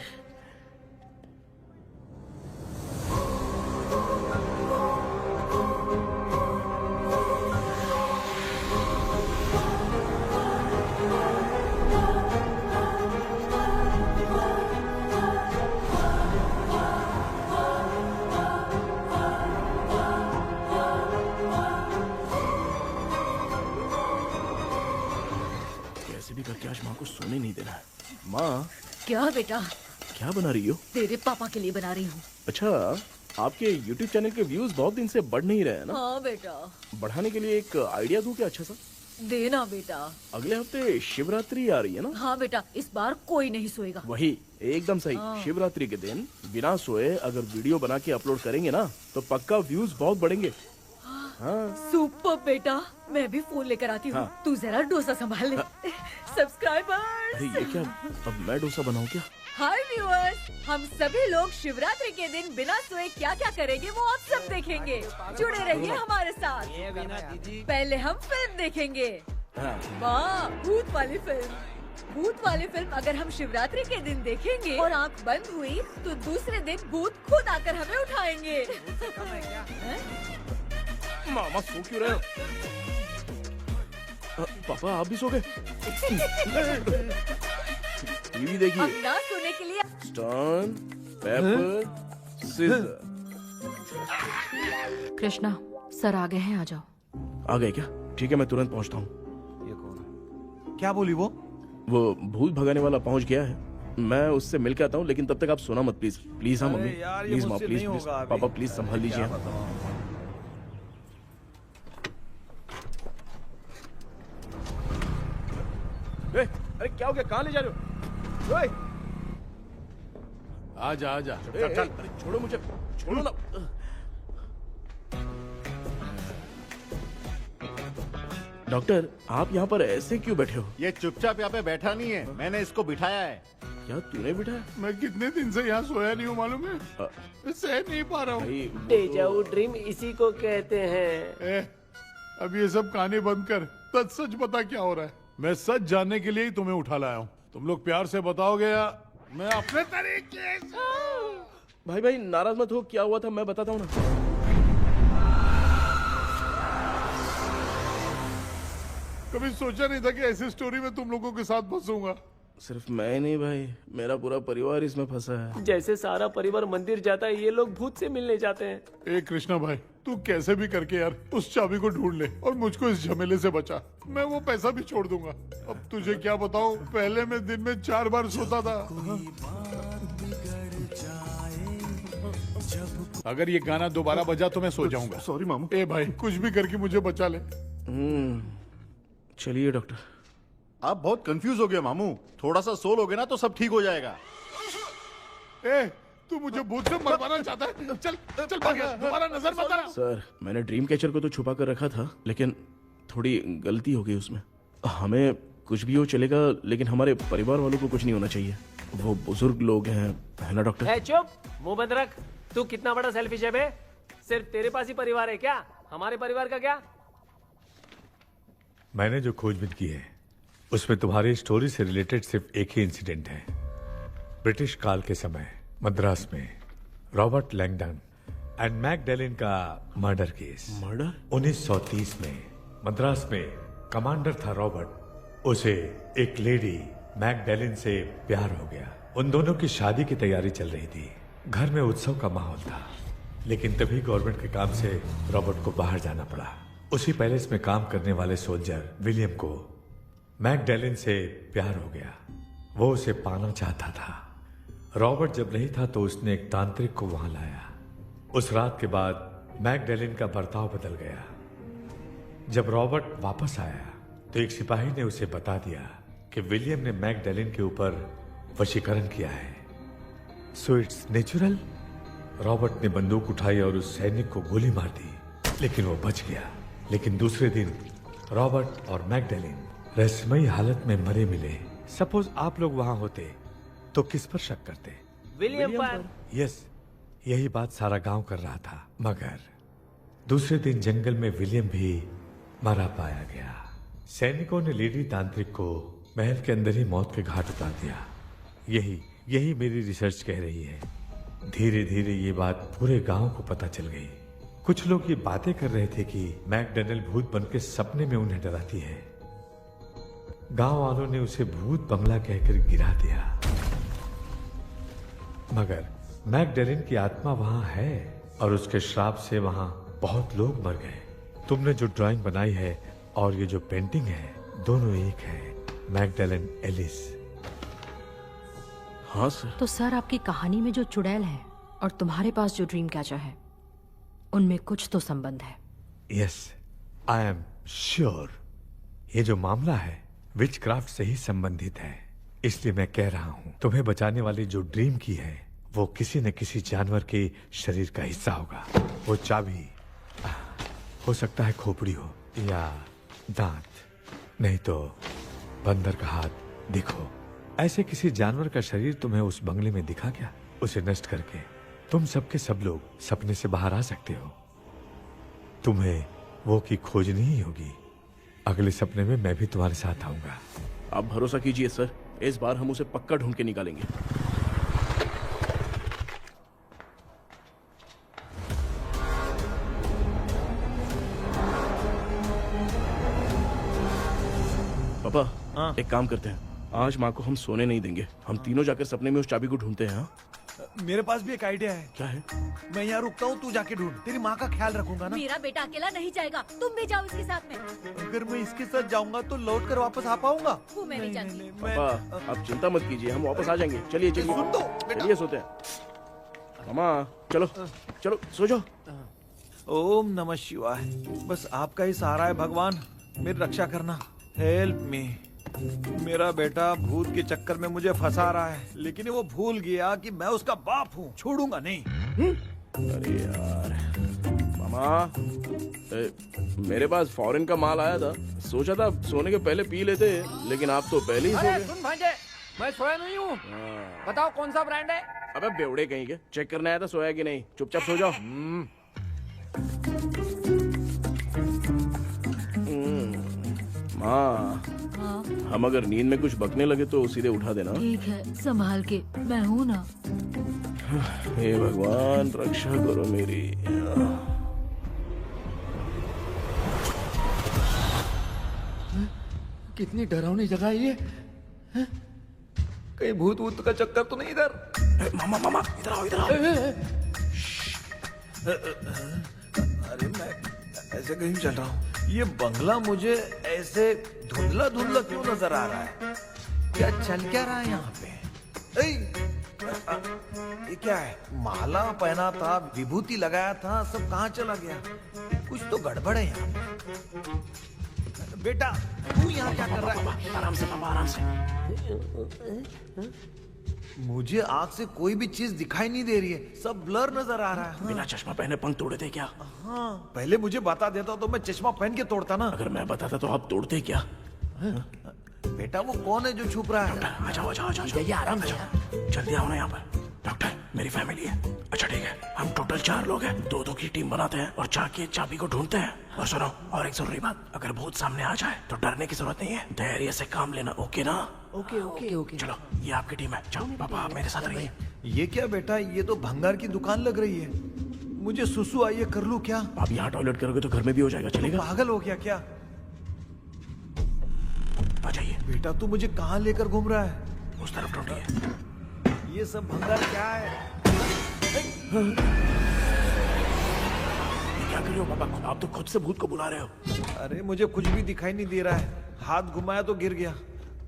कि आज माँ को सोने नहीं देना है। माँ, क्या बेटा? क्या बना रही हो? तेरे पापा के लिए बना रही हूँ। अच्छा, आपके YouTube चैनल के व्यूज बहुत दिन से बढ़ नहीं रहे हैं ना? हाँ बेटा। बढ़ाने के लिए एक आइडिया दूं क्या अच्छा सा? देना बेटा। अगले हफ्ते शिवरात्रि आ रही है ना? हाँ बेटा, इस बार कोई नहीं सोएगा। वही, एकदम सही। हाँ। शिवरात्रि के दिन बिना सोए अगर वीडियो बना के अपलोड करेंगे ना तो पक्का व्यूज बहुत बढ़ेंगे। हाँ। सुपर बेटा, मैं भी फोन लेकर आती हूँ। हाँ। तू जरा डोसा संभाल ले। सब्सक्राइबर्स। अरे ये क्या, अब मैं डोसा बनाऊं क्या? हाय व्यूअर्स, हम सभी लोग शिवरात्रि के दिन बिना सोए क्या क्या करेंगे वो आप सब देखेंगे। जुड़े रहिए हमारे साथ। पहले हम फिल्म देखेंगे। वाह, भूत वाली फिल्म। भूत वाली फिल्म अगर हम शिवरात्रि के दिन देखेंगे और आंख बंद हुई तो दूसरे दिन भूत खुद आकर हमें उठाएंगे। मामा सो क्यों रहे हो? पापा आप भी सो गए? टीवी देखिए। अब ना सोने के लिए stone, paper, scissor. Krishna, sir आ गए हैं, आ जाओ। आ गए क्या? ठीक है, मैं तुरंत पहुंचता हूँ। क्या बोली वो? वो भूत भगाने वाला पहुंच गया है। मैं उससे मिल के आता हूँ, लेकिन तब तक आप सोना मत प्लीज। प्लीज हाँ मम्मी, प्लीज माँ, प्लीज प्लीज। पापा प्लीज संभाल लीजिए। अरे क्या हो गया, कहाँ ले जा रहे हो? ओए! आजा आजा। चल चल, अरे छोड़ो मुझे, छोड़ो ना। डॉक्टर, आप यहाँ पर ऐसे क्यों बैठे हो? ये चुपचाप यहाँ पे बैठा नहीं है, मैंने इसको बिठाया है। क्या तूने बिठाया? मैं कितने दिन से यहाँ सोया नहीं हूँ मालूम है? सह नहीं पा रहा हूँ। डेजाऊ ड्रीम इसी को कहते हैं। अब ये सब कहानी बंद कर, सच बता क्या हो रहा है। मैं सच जानने के लिए ही तुम्हें उठा लाया हूँ। तुम लोग प्यार से बताओगे या मैं अपने तरीके से? भाई भाई नाराज मत हो, क्या हुआ था मैं बताता हूँ ना। कभी सोचा नहीं था कि ऐसी स्टोरी में तुम लोगों के साथ फंसूंगा। सिर्फ मैं नहीं भाई, मेरा पूरा परिवार इसमें फंसा है। जैसे सारा परिवार मंदिर जाता है, ये लोग भूत से मिलने जाते हैं। ए कृष्णा भाई, तू कैसे भी करके यार उस चाबी को ढूंढ ले और मुझको इस झमेले से बचा। मैं वो पैसा भी छोड़ दूंगा। अब तुझे क्या बताऊं, पहले मैं दिन में 4 बार सोता था। अगर ये गाना दोबारा बजा तो मैं सो जाऊंगा। सॉरी मामू। ए भाई, कुछ भी करके मुझे बचा ले। चलिए डॉक्टर। आप बहुत कंफ्यूज हो गए मामू, थोड़ा सा सो लोगे ना तो सब ठीक हो जाएगा। ए, तू मुझे भूत से मरवाना चाहता है? चल चल भाग, दोबारा नजर मत आना। सर, मैंने ड्रीम कैचर को तो छुपा कर रखा था, लेकिन थोड़ी गलती हो गई उसमें। हमें कुछ भी हो चलेगा, लेकिन हमारे परिवार वालों को कुछ नहीं होना चाहिए। वो बुजुर्ग लोग हैं, है ना डॉक्टर? चुप, मुंह बंद रख। तू कितना बड़ा सेल्फिश है बे? सिर्फ तेरे पास ही परिवार है क्या? हमारे परिवार का क्या? मैंने जो खोजबीन की है उसमें तुम्हारी स्टोरी से रिलेटेड सिर्फ एक ही इंसिडेंट है। ब्रिटिश काल के समय मद्रास में रॉबर्ट लैंगडन एंड मैकडैलिन का मर्डर केस। मर्डर? 1930 में मद्रास में कमांडर था रॉबर्ट, उसे एक लेडी मैकडैलिन से प्यार हो गया। उन दोनों की शादी की तैयारी चल रही थी, घर में उत्सव का माहौल था। लेकिन तभी गवर्नमेंट के काम से रॉबर्ट को बाहर जाना पड़ा। उसी पैलेस में काम करने वाले सोल्जर विलियम को मैकडैलिन से प्यार हो गया। वो उसे पाना चाहता था। रॉबर्ट जब नहीं था तो उसने एक तांत्रिक को वहां लाया। उस रात के बाद मैकडैलिन का बर्ताव बदल गया। जब रॉबर्ट वापस आया तो एक सिपाही ने उसे बता दिया कि विलियम ने मैकडैलिन के ऊपर वशीकरण किया है। So it's natural. रॉबर्ट ने बंदूक उठाई और उस सैनिक को गोली मार दी, लेकिन वो बच गया। लेकिन दूसरे दिन रॉबर्ट और मैकडैलिन रहस्यमयी हालत में मरे मिले। सपोज आप लोग वहां होते तो किस पर शक करते? विलियम पर। यस, यही बात सारा गांव कर रहा था। मगर दूसरे दिन जंगल में विलियम भी मरा पाया गया। सैनिकों ने लेडी तांत्रिक को महल के अंदर ही मौत के घाट उतार दिया। यही मेरी रिसर्च कह रही है। धीरे धीरे ये बात पूरे गांव को पता चल गई। कुछ लोग ये बातें कर रहे थे कि मैकडैलिन भूत बनके सपने में उन्हें डराती है। गांव वालों ने उसे भूत बंगला कहकर गिरा दिया। मगर मैकडैलिन की आत्मा वहां है और उसके श्राप से वहां बहुत लोग मर गए। तुमने जो ड्राइंग बनाई है और ये जो पेंटिंग है, दोनों एक है। मैगडेलन एलिस। हाँ सर। तो सर आपकी कहानी में जो चुड़ैल है और तुम्हारे पास जो ड्रीम कैचर है उनमें कुछ तो संबंध है। यस, आई एम श्योर ये जो मामला है विचक्राफ्ट से ही संबंधित है। इसलिए मैं कह रहा हूँ तुम्हें बचाने वाली जो ड्रीम की है वो किसी न किसी जानवर के शरीर का हिस्सा होगा। वो चाबी हो सकता है खोपड़ी हो या दांत, नहीं तो बंदर का हाथ। देखो, ऐसे किसी जानवर का शरीर तुम्हें उस बंगले में दिखा क्या? उसे नष्ट करके तुम सबके सब लोग सपने से बाहर आ सकते हो। तुम्हें वो की खोजनी ही होगी। अगले सपने में मैं भी तुम्हारे साथ आऊंगा। आप भरोसा कीजिए सर, इस बार हम उसे पक्का ढूंढ के निकालेंगे। पापा, एक काम करते हैं, आज माँ को हम सोने नहीं देंगे। हम तीनों जाकर सपने में उस चाबी को ढूंढते हैं। हाँ? मेरे पास भी एक आइडिया है। क्या है? मैं यहाँ रुकता हूँ, तू जाके ढूंढ। तेरी माँ का ख्याल रखूंगा ना। मेरा बेटा अकेला नहीं जाएगा, तुम भी जाओ इसके साथ में। अगर मैं इसके साथ जाऊंगा तो लौट कर वापस आ पाऊंगा? वो मैं नहीं जानती। पापा, आप चिंता मत कीजिए, हम वापस आ जाएंगे। चलिए चलिए, सुन तो, चलिए सोते हैं। मामा चलो चलो सो जाओ। ओम नमः शिवाय। बस आपका ही सहारा है भगवान, मेरी रक्षा करना। Help me. मेरा बेटा भूत के चक्कर में मुझे फंसा रहा है, लेकिन वो भूल गया कि मैं उसका बाप हूँ। छोड़ूंगा नहीं। अरे यार मामा, मेरे पास फॉरेन का माल आया था, सोचा था सोने के पहले पी लेते, लेकिन आप तो पहले ही सो अरे गए। सुन भांजे, मैं सोया नहीं हूँ। बताओ कौन सा ब्रांड है? अबे बेवड़े कहीं के, चेक करने आया था सोया कि नहीं। चुपचाप सो जाओ। माँ, हम अगर नींद में कुछ बकने लगे तो सीधे उठा देना। ठीक है, संभाल के, मैं हूँ ना। हे भगवान, रक्षा करो मेरी। कितनी डरावनी जगह है ये। कहीं भूत वूत का चक्कर तो नहीं इधर? मामा मामा, इधर आओ इधर आओ। अरे मैं ऐसे कहीं चल रहा हूँ। ये बंगला मुझे ऐसे धुंधला धुंधला क्यों नजर आ रहा है? क्या चल क्या रहा है यहाँ पे? ये क्या है? माला पहना था, विभूति लगाया था, सब कहाँ चला गया? कुछ तो गड़बड़ है यहाँ पे। बेटा, तू यहाँ क्या कर रहा है? आराम से पापा, आराम से। मुझे आँख से कोई भी चीज दिखाई नहीं दे रही है, सब ब्लर नजर आ रहा है। बिना चश्मा पहने पंख तोड़े थे क्या? हाँ, पहले मुझे बता देता तो मैं चश्मा पहन के तोड़ता ना। अगर मैं बताता तो आप तोड़ते क्या? बेटा, वो कौन है जो छुप रहा है? आ जाओ आ जाओ आ जाओ, आराम से जल्दी आओ ना यहाँ पर। डॉक्टर, मेरी फैमिली है। अच्छा ठीक है, हम टोटल 4 लोग हैं, 2-2 की टीम बनाते हैं और जाके चाबी को ढूंढते हैं। और सुनो, और एक जरूरी बात, अगर भूत सामने आ जाए तो डरने की जरूरत नहीं है, धैर्य से काम लेना। ओके ना? Okay okay okay. चलो, ये आपकी टीम है। जाओ पापा, आप मेरे साथ रहिए। ये क्या बेटा, ये तो भंगार की दुकान लग रही है। मुझे सुसु आई है, कर लूं क्या? आप यहाँ टॉयलेट करोगे तो घर में भी हो जाएगा, चलेगा? पागल हो गया क्या? आ जाइए। बेटा, तू मुझे कहाँ लेकर घूम रहा है? उस तरफ ढूंढिए। ये सब भंगार क्या है? क्या कर रहे हो पापा? आप तो खुद से भूत को बुला रहे हो। अरे मुझे कुछ भी दिखाई नहीं दे रहा है, हाथ घुमाया तो गिर गया।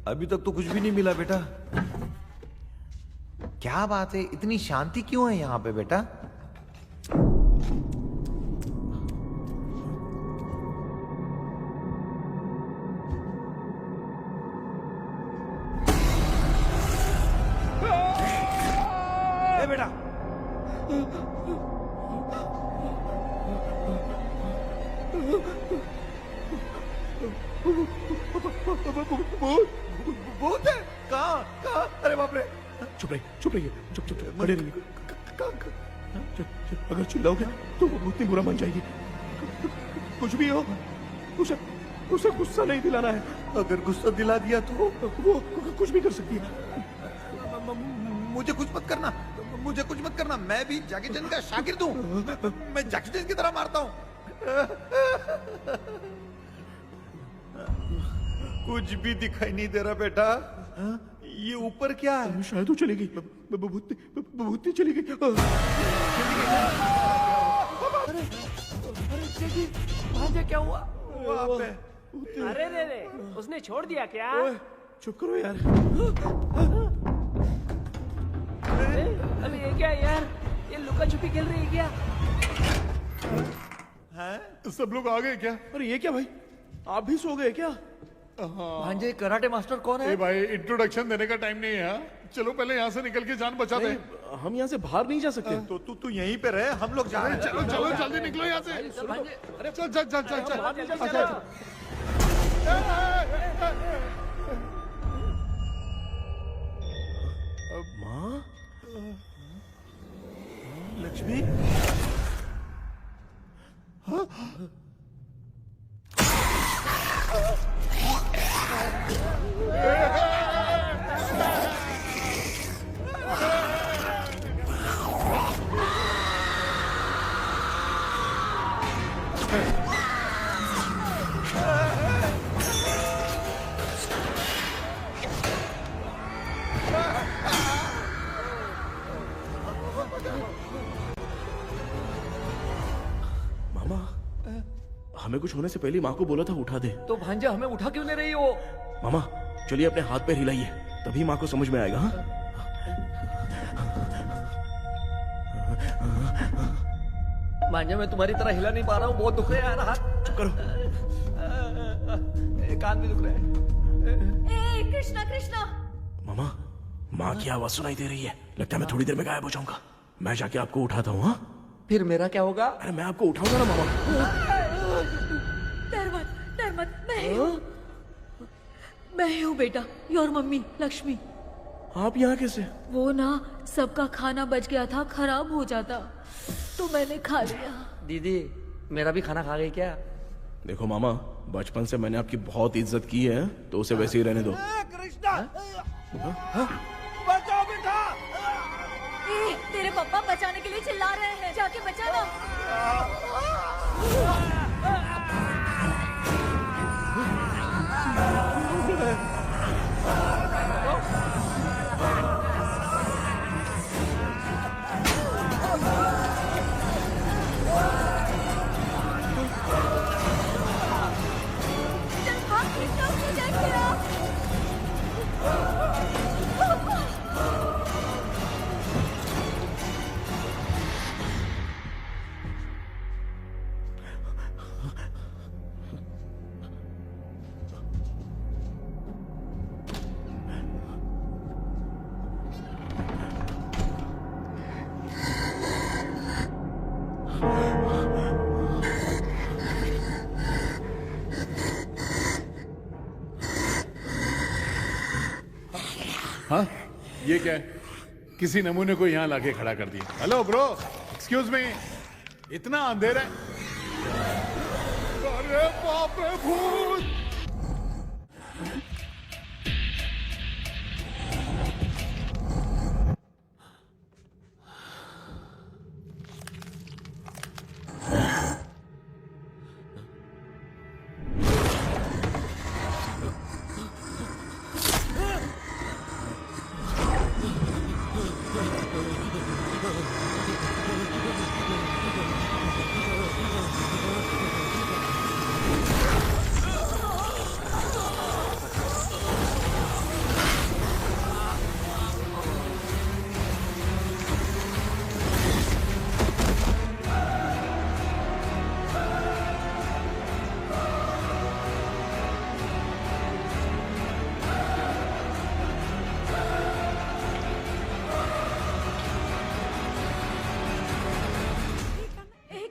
अभी तक तो कुछ भी नहीं मिला बेटा। क्या बात है, इतनी शांति क्यों है यहाँ पे बेटा? ए बेटा, भूत है? कहाँ कहाँ? अरे बाप रे! चुप रहिए, चुप रहिए, चुप चुप चुप खड़े रहिए। अगर चिल्लाओगे तो वो भूतनी बुरा मान जाएगी। कुछ भी हो, उसे गुस्सा नहीं दिलाना है। अगर गुस्सा दिला दिया तो वो कुछ भी कर सकती है। मुझे कुछ मत करना, मुझे कुछ मत करना। मैं भी जैकी चैन का शागिर्द हूँ। मैं जैकी चैन की तरह मारता हूँ। कुछ भी दिखाई नहीं दे रहा बेटा। ये ऊपर क्या है? शायद वो चली गई, भूतनी चली गई। भांजे, क्या हुआ? अरे रे रे, उसने छोड़ दिया क्या? चुप करो यार। अरे ये क्या है यार, ये लुका छुपी खेल रही है क्या? सब लोग आ गए क्या? अरे ये क्या भाई, आप भी सो गए क्या? भांजे कराटे मास्टर कौन है? ए भाई इंट्रोडक्शन देने का टाइम नहीं है। हाँ? चलो पहले यहाँ से निकल के जान बचा दे। हम यहाँ से बाहर नहीं जा सकते। तो तू यहीं पे रहे, हम लोग जा रहे हैं। चलो चलो जल्दी निकलो यहाँ से। अरे चल चल चल चल चल। माँ, लक्ष्मी, मामा, हमें कुछ होने से पहले माँ को बोला था उठा दे। तो भांजा हमें उठा क्यों नहीं रही हो? मामा चलिए अपने हाथ पैर हिलाइए, तभी माँ को समझ में आएगा। हाँ? भांजा मैं तुम्हारी तरह हिला नहीं पा रहा हूँ, बहुत दुख रहा है यार हाथ। चुप करो। कान भी दुख रहा है। ए कृष्णा कृष्णा। मामा, माँ की आवाज सुनाई दे रही है, लगता है मैं थोड़ी देर में गायब हो जाऊंगा। मैं जाके आपको उठाता हूँ। हाँ फिर मेरा क्या होगा? अरे मैं आपको उठाऊंगा ना मामा। डर मत, मैं हूँ बेटा, योर मम्मी लक्ष्मी। आप यहाँ कैसे? वो ना सबका खाना बच गया था, खराब हो जाता तो मैंने खा लिया। दीदी मेरा भी खाना खा गई क्या? देखो मामा, बचपन से मैंने आपकी बहुत इज्जत की है, तो उसे वैसे ही रहने दो। कृष्णा, बचाओ बेटा। तेरे पापा बचाने के लिए चिल्ला रहे हैं, जाके बचा लो। चल भाग कृष्णा, उसे देख लिया। हाँ ये क्या है? किसी नमूने को यहाँ लाके खड़ा कर दिया। हेलो ब्रो, एक्सक्यूज मी, इतना अंधेरा है। अरे बाप रे भूत!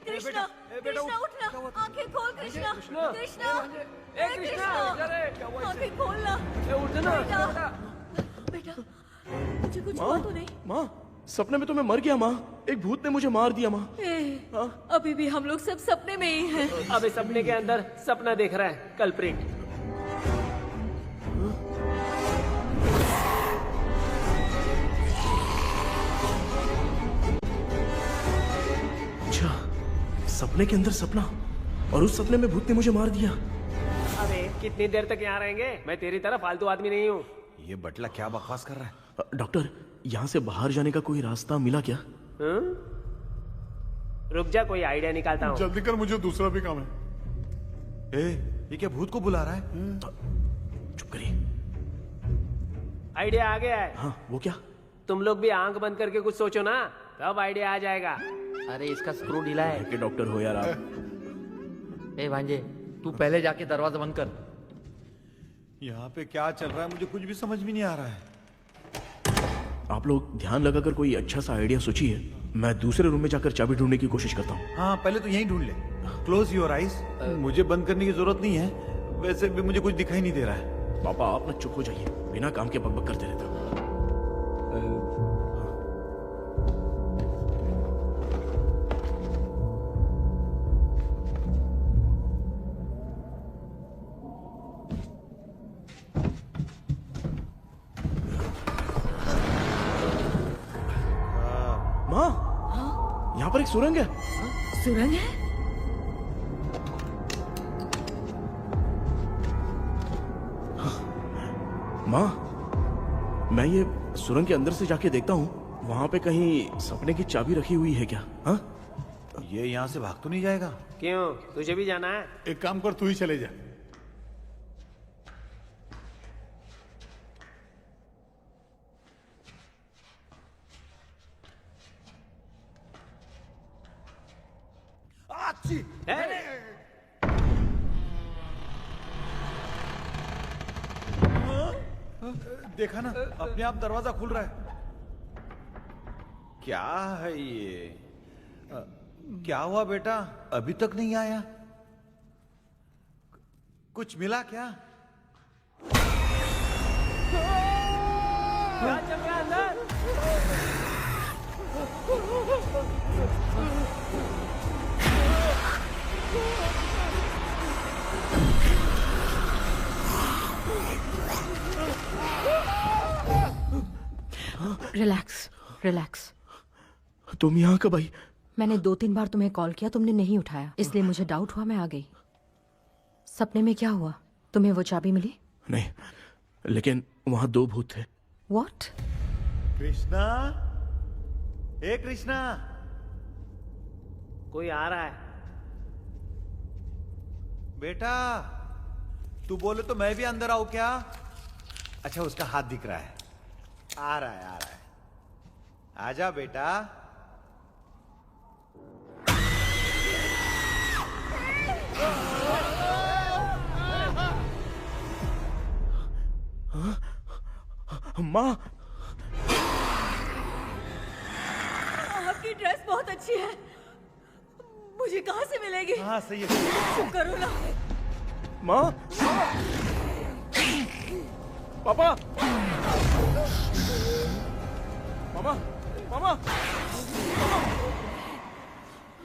कृष्णा, कृष्णा उठना, आंखें खोल कृष्णा, कृष्णा, ए कृष्णा, आंखें खोलना। उठना बेटा, मुझे कुछ हुआ तो नहीं? माँ, सपने में तो मैं मर गया माँ, एक भूत ने मुझे मार दिया माँ। अभी भी हम लोग सब सपने में ही हैं। अबे सपने के अंदर सपना देख रहा है, कल्प्रिट। अच्छा, सपने के अंदर सपना, और उस सपने में भूत ने मुझे मार दिया। अबे कितनी देर तक यहाँ रहेंगे? मैं तेरी तरह फालतू आदमी नहीं हूँ। ये बटला क्या बकवास कर रहा है? डॉक्टर, यहाँ से बाहर जाने का कोई रास्ता मिला क्या? रुक जा, कोई आइडिया निकालता हूँ। जल्दी कर, मुझे दूसरा भी काम है। ये क्या भूत को बुला रहा है? चुप करिए। आइडिया आ गया है। हाँ, वो क्या? तुम लोग भी आंख बंद करके कुछ सोचो ना, तब आइडिया आ जाएगा। अरे इसका स्क्रू ढीला है। के डॉक्टर हो यार आप। ए भांजे, तू पहले जाके दरवाजा बंद कर। यहाँ पे क्या चल रहा है मुझे कुछ भी समझ में नहीं आ रहा है। आप लोग ध्यान लगाकर कोई अच्छा सा आइडिया सोचिए, मैं दूसरे रूम में जाकर चाबी ढूंढने की कोशिश करता हूँ। हाँ, पहले तो यहीं ढूंढ ले। Close your eyes. मुझे बंद करने की जरूरत नहीं है, वैसे भी मुझे कुछ दिखाई नहीं दे रहा है। पापा आप ना चुप हो जाइए, बिना काम के बकबक करते रहते हो। माँ, यहाँ पर एक सुरंग है। सुरंग है? माँ, मैं ये सुरंग के अंदर से जाके देखता हूँ, वहाँ पे कहीं सपने की चाबी रखी हुई है क्या? हाँ? ये यहाँ से भाग तो नहीं जाएगा? क्यों, तुझे भी जाना है? एक काम कर, तू ही चले जा। देखा ना, अपने आप दरवाजा खुल रहा है। क्या है ये? क्या हुआ बेटा, अभी तक नहीं आया? कुछ मिला क्या? क्या चल रहा है अंदर? Relax, relax. तुम यहाँ कब आई? मैंने 2-3 बार तुम्हें कॉल किया, तुमने नहीं उठाया, इसलिए मुझे डाउट हुआ, मैं आ गई। सपने में क्या हुआ? तुम्हें वो चाबी मिली? नहीं, लेकिन वहाँ 2 भूत थे। What? कृष्णा, ए कृष्णा। कोई आ रहा है। बेटा, तू बोले तो मैं भी अंदर आऊं क्या? अच्छा, उसका हाथ दिख रहा है। आ रहा है, आ रहा है। आजा बेटा। माँ, आपकी ड्रेस बहुत अच्छी है, मुझे कहाँ से मिलेगी? हाँ सही है। चुप करो ना। माँ, पापा, मामा, मामा,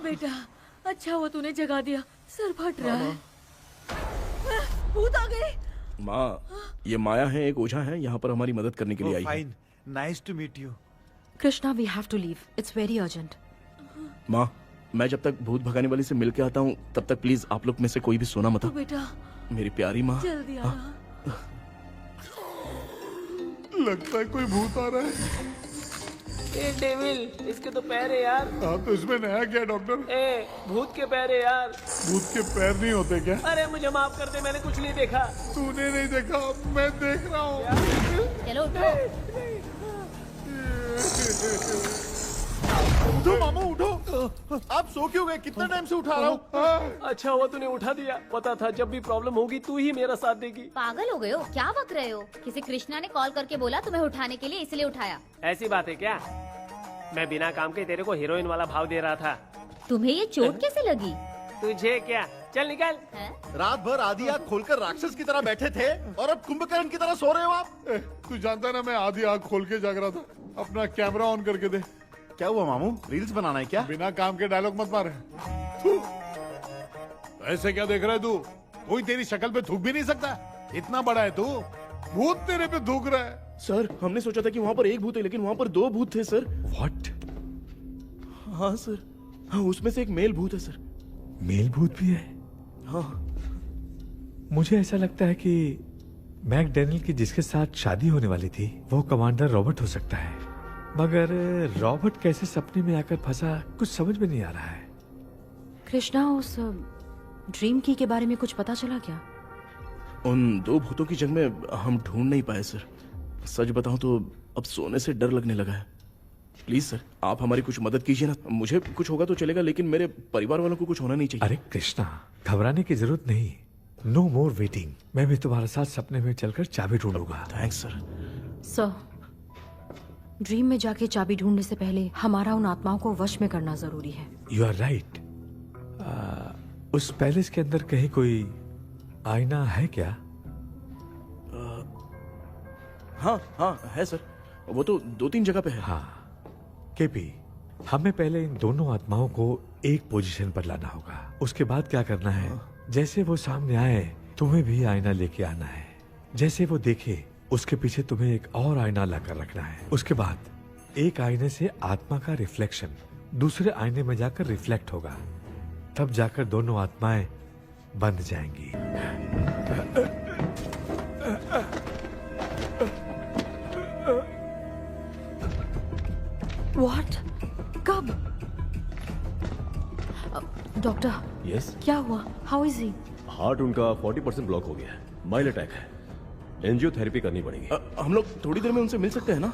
बेटा, अच्छा हुआ तूने जगा दिया, सर फट रहा है। भूत आ गए। माँ, ये माया है, एक ओझा है, यहाँ पर हमारी मदद करने के लिए आई है। Fine, nice to meet you. Krishna, we have to leave, it's very urgent. माँ, मैं जब तक भूत भगाने वाली से मिल के आता हूँ, तब तक प्लीज आप लोग में से कोई भी सोना मत। बेटा, मेरी प्यारी माँ, जल्दी आना। लगता है कोई भूत आ रहा है। ए डेविल, इसके तो पैर है यार। हाँ, तो इसमें नया क्या डॉक्टर? ए, भूत के पैर है यार। भूत के पैर नहीं होते क्या? अरे मुझे माफ कर दे, मैंने कुछ नहीं देखा। तूने नहीं देखा, मैं देख रहा हूँ। चलो उठो। उठो मामू, उठो। आप सो क्यों गए? कितना टाइम से उठा रहा हूँ। अच्छा हुआ तूने उठा दिया, पता था जब भी प्रॉब्लम होगी तू ही मेरा साथ देगी। पागल हो गए हो क्या? बक रहे हो? किसी कृष्णा ने कॉल करके बोला तुम्हें उठाने के लिए, इसलिए उठाया। ऐसी बात है क्या? मैं बिना काम के तेरे को हीरोइन वाला भाव दे रहा था। तुम्हें ये चोट कैसे लगी? तुझे क्या, चल निकल। रात भर आधी आँख खोलकर राक्षस की तरह बैठे थे और अब कुंभकर्ण की तरह सो रहे हो आप। तू जानता है ना, मैं आधी आँख खोल के जाग रहा था। अपना कैमरा ऑन करके दे। क्या हुआ मामू, रील्स बनाना है क्या? बिना काम के डायलॉग मत मार। ऐसे क्या देख रहा है तू? कोई तेरी शक्ल पे थूक भी नहीं सकता, इतना बड़ा है तू। भूत तेरे पे थूक रहा है। सर, हमने सोचा था कि वहाँ पर एक भूत है, लेकिन वहाँ पर 2 भूत थे सर। व्हाट? हाँ सर, हाँ, उसमें से एक मेल भूत है सर। मेल भूत भी है? हाँ। मुझे ऐसा लगता है कि मैकडैनियल की जिसके साथ शादी होने वाली थी वो कमांडर रॉबर्ट हो सकता है, मगर रॉबर्ट कैसे सपने में आकर फंसा कुछ समझ में नहीं आ रहा है। कृष्णा, उस ड्रीम की के बारे में कुछ पता चला क्या? उन 2 भूतों की जंग में हम ढूंढ नहीं पाए सर। सच बताऊं तो अब सोने से डर लगने लगा है। प्लीज सर, आप हमारी कुछ मदद कीजिए ना। मुझे कुछ होगा तो चलेगा, लेकिन मेरे परिवार वालों को कुछ होना नहीं चाहिए। अरे कृष्णा, घबराने की जरूरत नहीं। No more waiting. मैं भी तुम्हारे साथ सपने में चलकर चाबी ढूंढूंगा। Thanks sir. सर, ड्रीम में जाके चाबी ढूंढने से पहले हमारा उन आत्माओं को वश में करना जरूरी है। You are right. उस पैलेस के अंदर कहीं कोई आईना है क्या? हाँ है सर, वो तो 2-3 जगह पे है। हाँ केपी, हमें पहले इन दोनों आत्माओं को एक पोजीशन पर लाना होगा। उसके बाद क्या करना है, जैसे वो सामने आए तुम्हें भी आईना लेके आना है। जैसे वो देखे उसके पीछे तुम्हें एक और आईना लाकर रखना है। उसके बाद एक आईने से आत्मा का रिफ्लेक्शन दूसरे आईने में जाकर रिफ्लेक्ट होगा, तब जाकर दोनों आत्माएं बंद जाएंगी। What? कब? डॉक्टर। यस। क्या हुआ? How is he? हार्ट उनका 40% ब्लॉक हो गया है। माइल्ड अटैक है। एंजियोथेरेपी करनी पड़ेगी। हम लोग थोड़ी देर में उनसे मिल सकते हैं ना?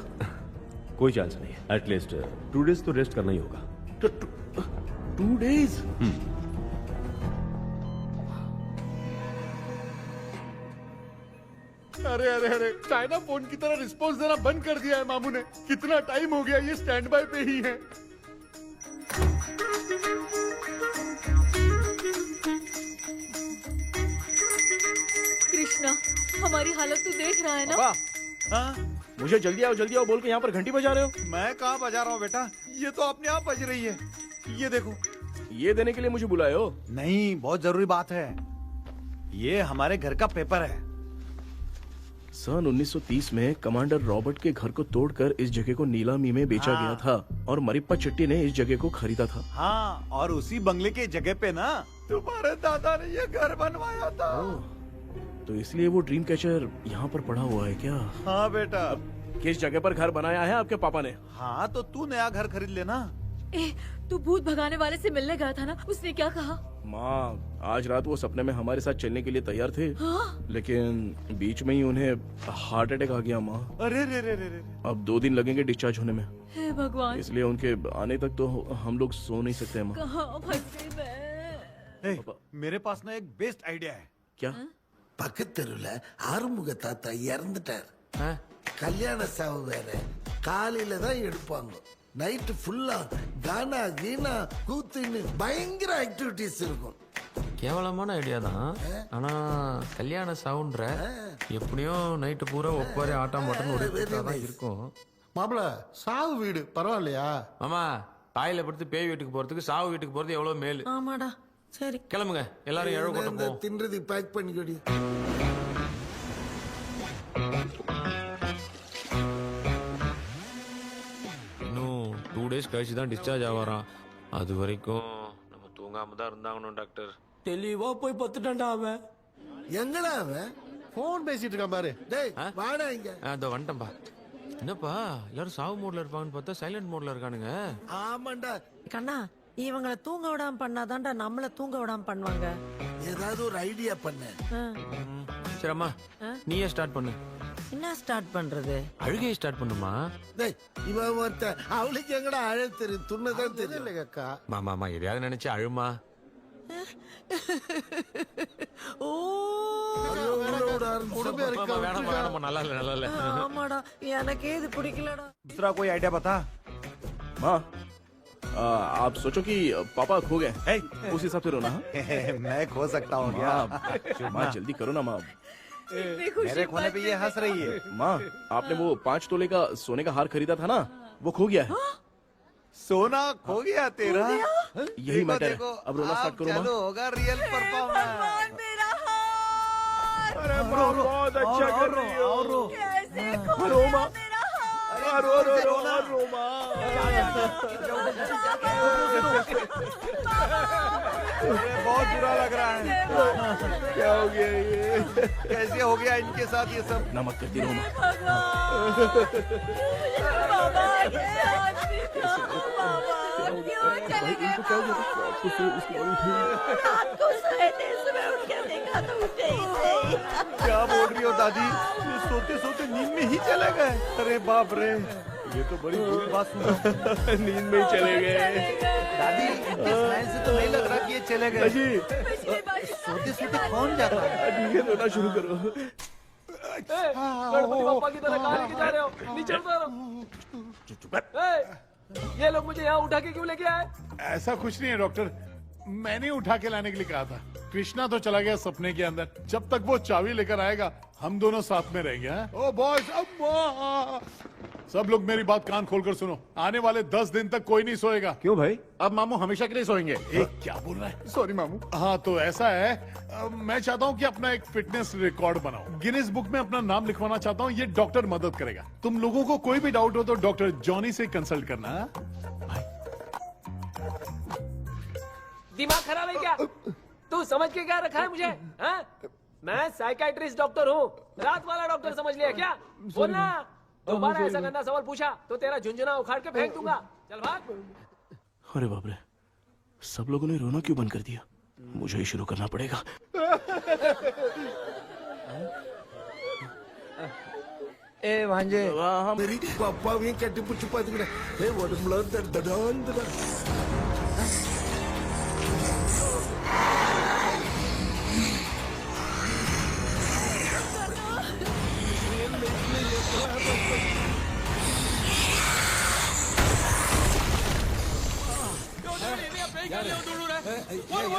कोई चांस नहीं है। एटलीस्ट 2 डेज तो रेस्ट करना ही होगा। 2 डेज? अरे अरे अरे, चाइना फोन की तरह रिस्पॉन्स देना बंद कर दिया है मामू ने। कितना टाइम हो गया ये स्टैंड बाय पे ही है। कृष्णा, हमारी हालत तू देख रहा है ना? हाँ? मुझे जल्दी आओ बोल के यहाँ पर घंटी बजा रहे हो। मैं कहाँ बजा रहा हूँ बेटा, ये तो अपने आप बज रही है। ये देखो। ये देने के लिए मुझे बुलाए हो? नहीं, बहुत जरूरी बात है। ये हमारे घर का पेपर है। सन 1930 में कमांडर रॉबर्ट के घर को तोड़कर इस जगह को नीलामी में बेचा गया था और मरिप्पा चिट्टी ने इस जगह को खरीदा था। हाँ, और उसी बंगले के जगह पे ना तुम्हारे दादा ने ये घर बनवाया था। तो इसलिए वो ड्रीम कैचर यहाँ पर पड़ा हुआ है क्या? हाँ बेटा। किस जगह पर घर बनाया है आपके पापा ने? हाँ, तो तू नया घर खरीद लेना। तू भूत भगाने वाले से मिलने गया था ना, उसने क्या कहा? माँ, आज रात वो सपने में हमारे साथ चलने के लिए तैयार थे। हाँ? लेकिन बीच में ही उन्हें हार्ट अटैक आ गया माँ। अरे रे रे रे रे। अब 2 दिन लगेंगे डिस्चार्ज होने में। हे भगवान। इसलिए उनके आने तक तो हम लोग सो नहीं सकते माँ। कहाँ फंसे मैं? मेरे पास ना एक बेस्ट आइडिया है। क्या? பக்கத்தெருவுல ஆறுமுக தாத்தா இறந்துட்டார். கல்யாண சாவு வேற. காலையில தான் எடுப்பாங்க. நைட் ஃபுல்லா கானா கீனா கூத்துன்னு பயங்கர ஆக்டிவிட்டிஸ் இருக்கும். கேவலமான ஐடியா தான். ஆனா கல்யாண சவுண்ட்ற எப்படியும் நைட்டு பூரா ஒப்பாரி ஆட்டம் மாட்டம் ஒரே தான் இருக்கும். மாப்ள, சாவு வீடு பரவாயில்லையா? மாமா, பாயில படுத்து பேய் வீட்டுக்கு போறதுக்கு சாவு வீட்டுக்கு போறது எவ்வளவு மேல். ஆமாடா. சரி கிளம்புங்க, எல்லாரும் எழ கூட்டம் போ. தின்றது பேக் பண்ணிக்கடி. இன்னும் 2 டேஸ் கழிச்சு தான் டிஸ்சார்ஜ் ஆவாராம். அது வரைக்கும் நம்ம தூங்காம தான் இருந்தாங்கணும் டாக்டர். தெளிவா போய் பத்துட்டான்டா அவன். எங்கடா அவன்? போன் பேசிட்டு இருக்கான் பாரு. டேய் வாடா இங்க. அதோ வந்துட்டேன்பா. என்னப்பா எல்லாரும் சாவு மோட்ல இருப்பாங்கன்னு பார்த்தா சைலண்ட் மோட்ல இருக்கானுங்க. ஆமாண்டா. கண்ணா, இவங்கள தூங்க விடாம பண்ணாதான்டா நம்மள தூங்க விடாம பண்ணுவாங்க. ஏதாவது ஒரு ஐடியா பண்ணு. சரிம்மா, நீயே ஸ்டார்ட் பண்ணு. என்ன ஸ்டார்ட் பண்றது? அழுகையை ஸ்டார்ட் பண்ணுமா. டேய், இவன் ஒருத்த அவளுக்கு எங்கடா அழ தெரியும்? துண்ணதான் தெரியல அக்கா. மாமா எதையாவது நினைச்சு அழுமா. ஓ நல்லா இல்ல. ஆமாடா, எனக்கே இது பிடிக்கலடா. दूसरा कोई आइडिया बता। माँ, आप सोचो कि पापा खो गए, उस हिसाब से रोना। मैं खो सकता हूँ क्या? माँ जल्दी करो ना माँ। मेरे खोने पे ये हंस रही है। माँ, आपने वो 5 तोले का सोने का हार खरीदा था ना, वो खो गया है। सोना खो गया तेरा? यही मैटर है। अब रोना स्टार्ट करो माँ। होगा रियल परफॉर्मेंस। मेरा हार। अरे बहुत अच्छा कर रही हो। कैसे खो रो गया माँ। मेरा हार? रो माँ। बहुत बुरा लग रहा है। क्या हो गया ये? कैसे हो गया इनके साथ ये सब? नमक करती रहो माँ। बाबा ये आदमी था बाबा, क्यों चले गए रात को सोए थे, सुबह उठ के देखा तो उठे ही नहीं। क्या बोल रही हो दादी? ये सोते सोते नींद में ही चले गए? अरे बाप रे, ये तो बड़ी बुरी बात सुना। नींद में ही चले गए। दादी, इनके स्माइल से तो नहीं लग रहा कि ये चले गए। सोते सोते कौन जाता है? ठीक है, रोना शुरू करो। गणपति बप्पा की तरह कहाँ लेके जा रहे हो? नीचे उतारो। ये लोग मुझे यहाँ उठा के क्यों लेके आए? ऐसा कुछ नहीं है डॉक्टर, मैंने उठा के लाने के लिए कहा था। कृष्णा तो चला गया सपने के अंदर, जब तक वो चाबी लेकर आएगा हम दोनों साथ में रहेंगे। ओ बॉयज, अम्मा, सब लोग मेरी बात कान खोलकर सुनो। आने वाले 10 दिन तक कोई नहीं सोएगा। क्यों भाई? अब मामू हमेशा के लिए सोएंगे। क्या बोल रहा है? सॉरी मामू। हाँ तो ऐसा है, मैं चाहता हूँ कि अपना एक फिटनेस रिकॉर्ड बनाऊं, गिनीज बुक में अपना नाम लिखवाना चाहता हूँ। ये डॉक्टर मदद करेगा। तुम लोगों को कोई भी डाउट हो तो डॉक्टर जॉनी से कंसल्ट करना। दिमाग खराब है क्या? तू समझ के क्या रखा है मुझे? हाँ? मैं साइकाइट्रिस्ट डॉक्टर हूँ, रात वाला डॉक्टर समझ लिया क्या? बोलना, दोबारा ऐसा गंदा सवाल पूछा तो तेरा झुंझुना उखाड़ के फेंक दूंगा। चल भाग। अरे बाप रे, सब लोगों ने रोना क्यों बंद कर दिया? मुझे ही शुरू करना पड़ेगा। ए भांजे, मेरी पापा भी कटी पुच्छ पाती है। ए वडमला दडन दडन।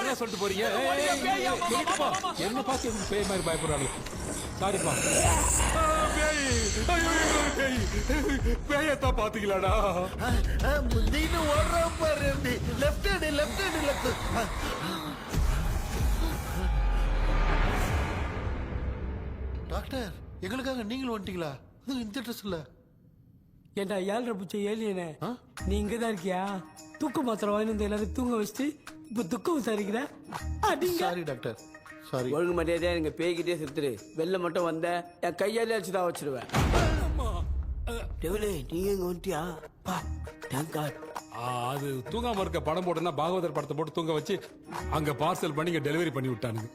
என்ன சொல்லிட்டு போறீங்க? என்ன பார்த்து பேய் மாதிரி பயப்படுறாங்க. சாரிப்பா. பேயத்தான் பாத்தீங்களாடா? நீனு ஓடுற பாரு. Left hand left. டாக்டர், எங்களுக்காக நீங்களும் வந்துட்டீங்களா? இந்த ட்ரெஸ் இல்ல. ஏண்டா 7:30 பூச்ச ஏலியனே, நீ இங்கதான் இருக்கியா? தூக்க மாத்திரை வாங்கி வந்து எல்லாரும் தூங்க வச்சுட்டு இப்ப துக்கம் விசாரிக்கிற. Sorry doctor, sorry. ஒழுங்கு மரியாதையா எங்க பேய்கிட்டே செத்துரு. வெளில மட்டும் வந்த என் கையாலே அடிச்சுதான் வச்சிருவேன். டெவிலே, நீ எங்க வந்துட்டியா? அது தூங்காம இருக்க படம் போட்டுனா பாகவதர் படத்தை போட்டு தூங்க வச்சு அங்க பார்சல் பண்ணி இங்க டெலிவரி பண்ணி விட்டானுங்க.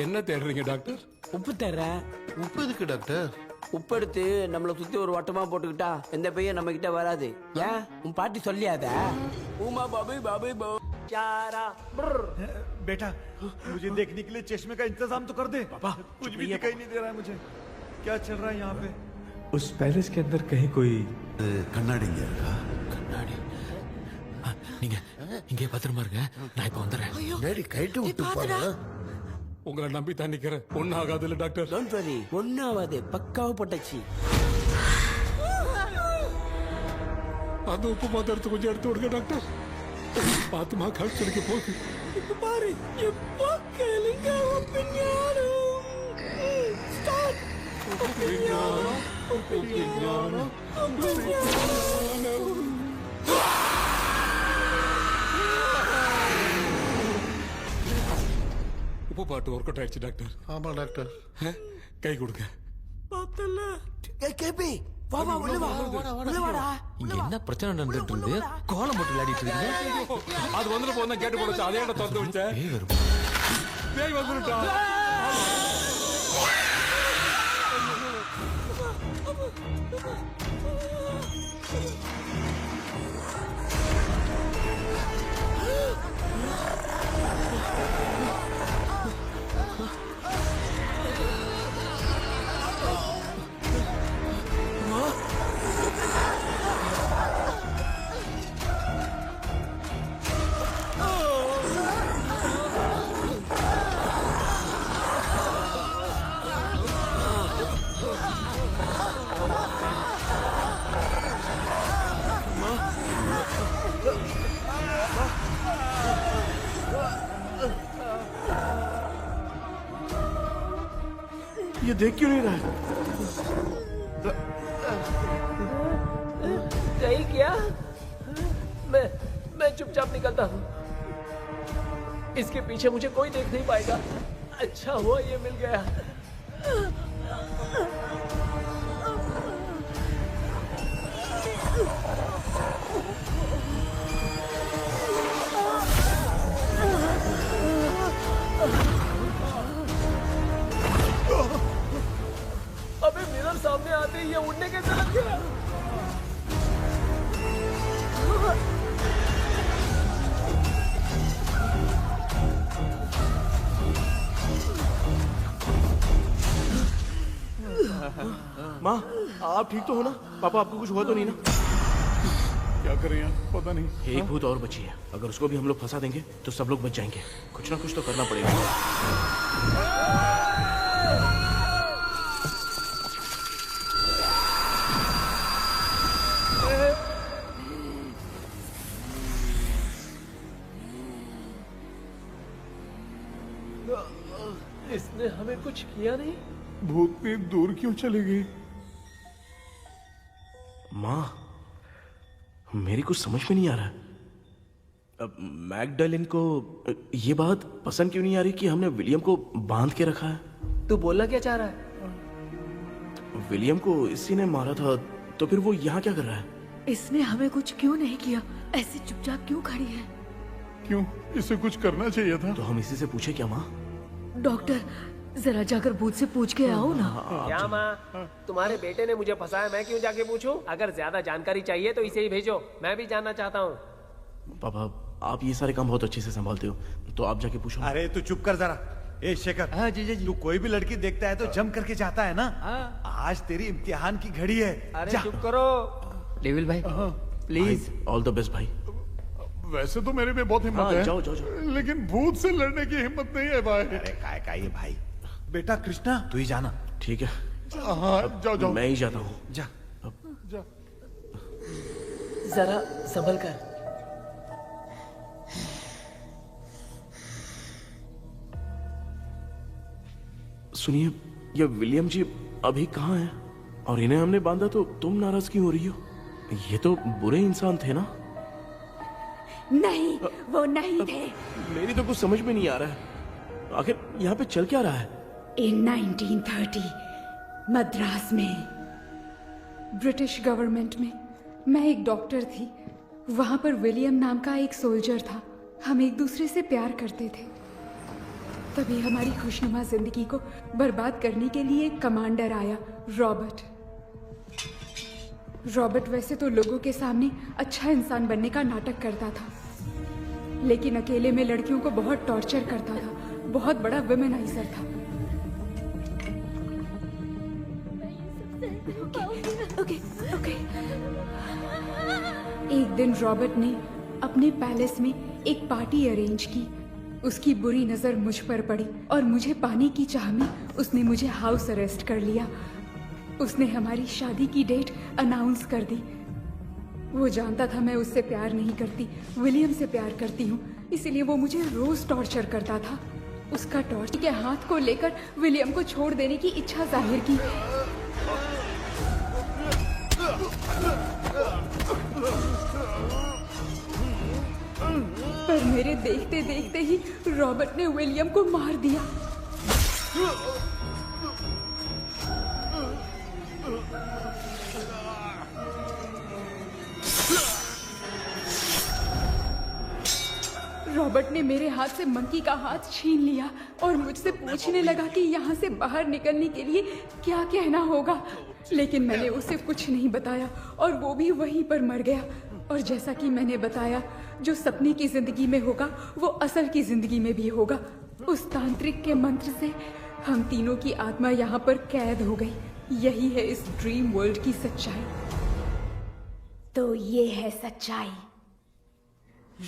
என்ன தேடுறீங்க டாக்டர்? உப்பு தர்றேன். உப்பு எதுக்கு டாக்டர்? உப்பு எடுத்து நம்மளை சுத்தி ஒரு வட்டமா போட்டுக்கிட்டா எந்த பையன் நம்ம கிட்ட வராது. ஏன் உன் பாட்டி சொல்லியாத? உமா பாபு பாபு बेटा, मुझे देखने के लिए चश्मे का इंतजाम तो कर दे। पापा, कुछ भी दिखाई नहीं दे रहा है मुझे। क्या चल रहा है यहाँ पे? उस पैलेस के अंदर कहीं कोई கண்ணாடி நீங்க இங்கே பத்திரமா இருங்க, நான் இப்ப வந்துடுறேன். கைட்டு விட்டு போறா. உங்களை நம்பி தான் நிக்கிறேன். ஒன்னும் ஆகாது இல்ல டாக்டர்? டோன்ட் வரி, ஒன்னும் ஆகாது. பக்காவா போட்டாச்சு. அந்த உப்பு மாத்திரத்தை கொஞ்சம் எடுத்து விடுங்க டாக்டர். பாத்துமா காட்சி கிடைக்க போகுது. இப்ப பாரு, எப்போ கேளுங்க ஒப்பிஞானம். ஸ்டார்ட். ஒப்பிஞானம். உப்பு பாட்டு ஒர்க் அவுட் ஆயிடுச்சு டாக்டர். ஆமா டாக்டர். கை கொடுங்க. பார்த்தல. கேபி, வா வா உள்ள வா. உள்ள வாடா. இங்க என்ன பிரச்சனை நடந்துட்டு இருக்கு? கோலம் போட்டு விளையாடிட்டு இருக்கீங்க. அது வந்துட்டு போனா கேட்டு போடுச்சு. அதே இடம் திறந்து விட்டேன். பேய் வந்துட்டா. ये देख क्यों नहीं रहा है? नहीं किया। मैं चुपचाप निकलता हूँ। इसके पीछे मुझे कोई देख नहीं पाएगा। अच्छा हुआ ये मिल गया। नहीं, ये उड़ने कैसे लग गया? माँ, आप ठीक तो हो ना? पापा आपको कुछ हुआ तो नहीं ना? क्या करें यार, पता नहीं। एक भूत और बची है, अगर उसको भी हम लोग फंसा देंगे तो सब लोग बच जाएंगे। कुछ ना कुछ तो करना पड़ेगा। इसने हमें कुछ किया नहीं। भूतनी दूर क्यों चली गई? माँ, मेरी कुछ समझ में नहीं आ रहा। अब मैगडालिन को ये बात पसंद क्यों नहीं आ रही कि हमने विलियम को बांध के रखा है? तू बोलना क्या चाह रहा है? विलियम को इसी ने मारा था, तो फिर वो यहाँ क्या कर रहा है? इसने हमें कुछ क्यों नहीं किया? ऐसे चुपचाप क्यों खड़ी है? क्यों? इसे कुछ करना चाहिए था। तो हम इसी से पूछे क्या माँ? डॉक्टर, जरा जाकर भूत से पूछ के आओ ना। क्या माँ, तुम्हारे बेटे ने मुझे फंसाया, मैं क्यों जाके पूछूं? अगर ज्यादा जानकारी चाहिए तो इसे ही भेजो, मैं भी जानना चाहता हूँ। पापा, आप ये सारे काम बहुत अच्छे से संभालते हो, तो आप जाके पूछो। अरे तू चुप कर जरा। ए शेखर, हाँ जी जी। तू कोई भी लड़की देखता है तो जम करके जाता है ना? आज तेरी इम्तिहान की घड़ी है। अरे चुप करो डेविल भाई, प्लीज। ऑल द बेस्ट भाई। वैसे तो मेरे में बहुत हिम्मत है। जाओ, जाओ, जाओ। लेकिन भूत से लड़ने की हिम्मत नहीं है भाई। अरे काय का ये भाई। बेटा कृष्णा, तू ही जाना। ठीक है। हाँ, जाओ जाओ। मैं ही जाता हूँ। जा। जा। जरा संभल कर। सुनिए, ये विलियम जी अभी कहाँ हैं? और इन्हें हमने बांधा तो तुम नाराज क्यों हो रही हो? ये तो बुरे इंसान थे ना? नहीं, वो नहीं थे। मेरी तो कुछ समझ में नहीं आ रहा है। आखिर यहाँ पे चल क्या रहा है? In 1930 मद्रास में ब्रिटिश गवर्नमेंट में मैं एक डॉक्टर थी। वहां पर विलियम नाम का एक सोल्जर था। हम एक दूसरे से प्यार करते थे। तभी हमारी खुशनुमा जिंदगी को बर्बाद करने के लिए एक कमांडर आया, रॉबर्ट। रॉबर्ट वैसे तो लोगों के सामने अच्छा इंसान बनने का नाटक करता था, लेकिन अकेले में लड़कियों को बहुत टॉर्चर करता था। बहुत बड़ा वुमेनाइजर था। ओके। एक दिन रॉबर्ट ने अपने पैलेस में एक पार्टी अरेंज की। उसकी बुरी नजर मुझ पर पड़ी और मुझे पाने की चाह में उसने मुझे हाउस अरेस्ट कर लिया। उसने हमारी शादी की डेट अनाउंस कर दी। वो जानता था मैं उससे प्यार नहीं करती, विलियम से प्यार करती हूँ, इसलिए वो मुझे रोज टॉर्चर करता था। उसका टॉर्च के हाथ को लेकर विलियम को छोड़ देने की इच्छा जाहिर की। पर मेरे देखते देखते ही रॉबर्ट ने विलियम को मार दिया। रॉबर्ट ने मेरे हाथ से मंकी का हाथ छीन लिया और मुझसे पूछने लगा कि यहाँ से बाहर निकलने के लिए क्या कहना होगा। लेकिन मैंने उसे कुछ नहीं बताया और वो भी वहीं पर मर गया। और जैसा कि मैंने बताया, जो सपने की जिंदगी में होगा वो असल की जिंदगी में भी होगा। उस तांत्रिक के मंत्र से हम तीनों की आत्मा यहाँ पर कैद हो गई। यही है इस ड्रीम वर्ल्ड की सच्चाई। तो ये है सच्चाई।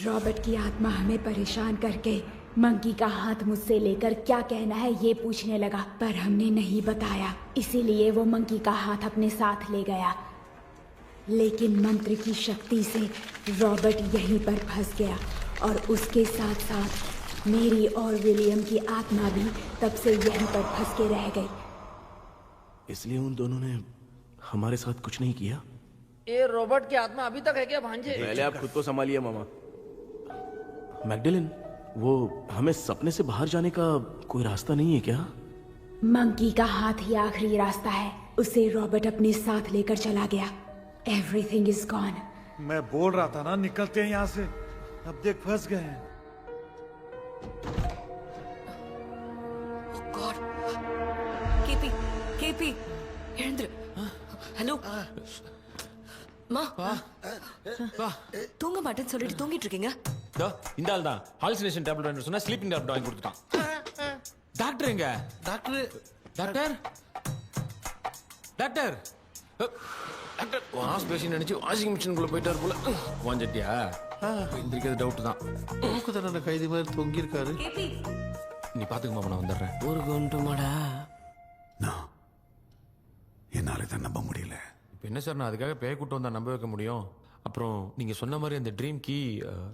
रॉबर्ट की आत्मा हमें परेशान करके मंकी का हाथ मुझसे लेकर क्या कहना है ये पूछने लगा, पर हमने नहीं बताया, इसीलिए वो मंकी का हाथ अपने साथ ले गया। लेकिन मंत्र की शक्ति से रॉबर्ट यहीं पर फंस गया और उसके साथ साथ मेरी और विलियम की आत्मा भी तब से यहीं पर फंस के रह गई। इसलिए उन दोनों ने हमारे साथ कुछ नहीं किया। ये रॉबर्ट की आत्मा अभी तक है क्या भांजे? पहले आप खुद को संभालिए मामा। मैगडेलिन, वो हमें सपने से बाहर जाने का कोई रास्ता नहीं है क्या? मंकी का हाथ ही आखिरी रास्ता है। उसे रॉबर्ट अपने साथ लेकर चला गया। Everything is gone. मैं बोल रहा था ना, निकलते हैं यहाँ से। अब देख फंस गए हैं। केपी, केपी, वीरेंद्र, ஹலோ மா தூங்க மாட்டேன்னு சொல்லிட்டு தூங்கிட்டு இருக்கீங்க. இந்த ஆள் தான் ஹாலுசினேஷன் டேப்லெட் வாங்கி சொன்னா ஸ்லீப்பிங் டேப்லெட் வாங்கி கொடுத்துட்டான். டாக்டர் எங்க? Doctor doctor doctor doctor wash basin நினைச்சு வாஷிங் மிஷினுக்குள்ள போயிட்டாரு போல. வாஞ்சிட்டியா? எந்திரிக்கிறது டவுட் தான். தூக்கு தண்டனை கைதி மாதிரி தொங்கி இருக்காரு. நீ பாத்துக்க மாமா, நான் வந்துடுறேன். ஒரு கொண்டுமாடா. என்னால இதை நம்ப முடியல. இப்போ என்ன சார், நான் அதுக்காக பேய் கூட்டம் வந்தா நம்ப வைக்க முடியும்? அப்புறம் நீங்க சொன்ன மாதிரி அந்த ட்ரீம் கீ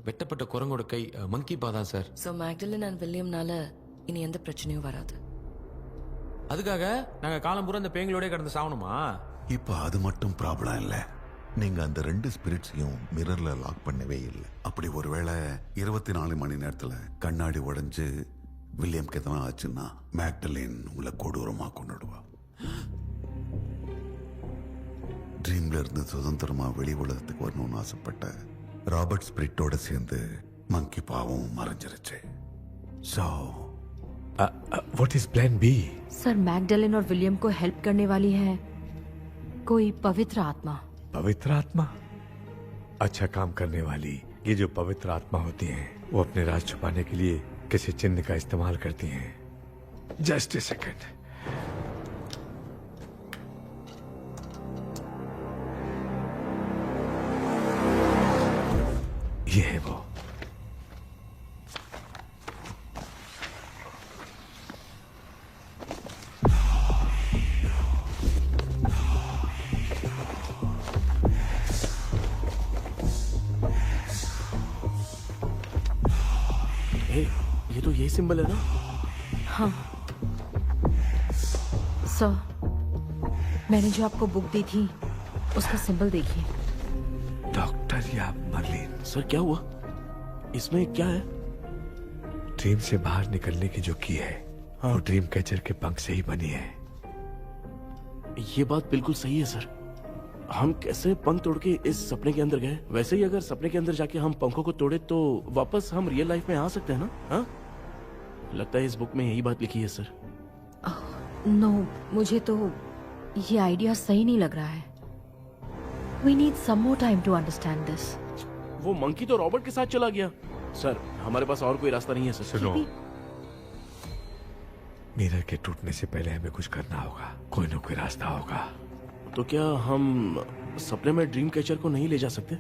வெட்டப்பட்ட குரங்கோட கை மங்கி பா தான் சார். ஸோ மேக்டலின் அண்ட் வில்லியம்னால இனி எந்த பிரச்சனையும் வராது. அதுக்காக நாங்க காலம் பூரா அந்த பேங்களோட கடந்து சாவணுமா? இப்ப அது மட்டும் ப்ராப்ளம் இல்ல, நீங்க அந்த 2 ஸ்பிரிட்ஸையும் மிரர்ல லாக் பண்ணவே இல்லை. அப்படி ஒருவேளை 24 மணி நேரத்துல கண்ணாடி உடைஞ்சு வில்லியம்க்கு எதனா ஆச்சுன்னா மேக்டலின் உங்களை கொடூரமா கொண்டுடுவா. ட்ரீம்ல இருந்து சுதந்திரமா வெளி உலகத்துக்கு வரணும்னு ஆசைப்பட்ட ராபர்ட் ஸ்பிரிட்டோட சேர்ந்து மங்கி பாவும் மறைஞ்சிருச்சு. So, what is plan B? Sir Magdalene और विलियम को हेल्प करने वाली है कोई पवित्र आत्मा. पवित्र आत्मा? अच्छा काम करने वाली ये जो पवित्र आत्मा होती हैं, वो अपने राज छुपाने के लिए किसी चिन्ह का इस्तेमाल करती हैं. Just a second. ये है वो. ये तो यही सिंबल है ना? हाँ सर, मैंने जो आपको बुक दी थी उसका सिंबल देखिए. डॉक्टर या मर्लिन? सर क्या हुआ? इसमें क्या है? ड्रीम से बाहर निकलने की जो की है, वो ड्रीम कैचर के पंख से ही बनी है. ये बात बिल्कुल सही है सर. हम कैसे पंख तोड़ के इस सपने के अंदर गए? वैसे ही अगर सपने के अंदर जाके हम पंखों को तोड़े तो वापस हम रियल लाइफ में आ सकते हैं ना? हाँ? लगता है इस बुक में यही बात लिखी है सर. नो, मुझे तो ये आइडिया सही नहीं लग रहा है. We need some more time to understand this. वो मंकी तो रॉबर्ट के साथ चला गया. सर हमारे पास और कोई रास्ता नहीं है सर. सुनो, मिरर के टूटने से पहले हमें कुछ करना होगा. कोई ना कोई रास्ता होगा. तो क्या हम सपने में ड्रीम कैचर को नहीं ले जा सकते?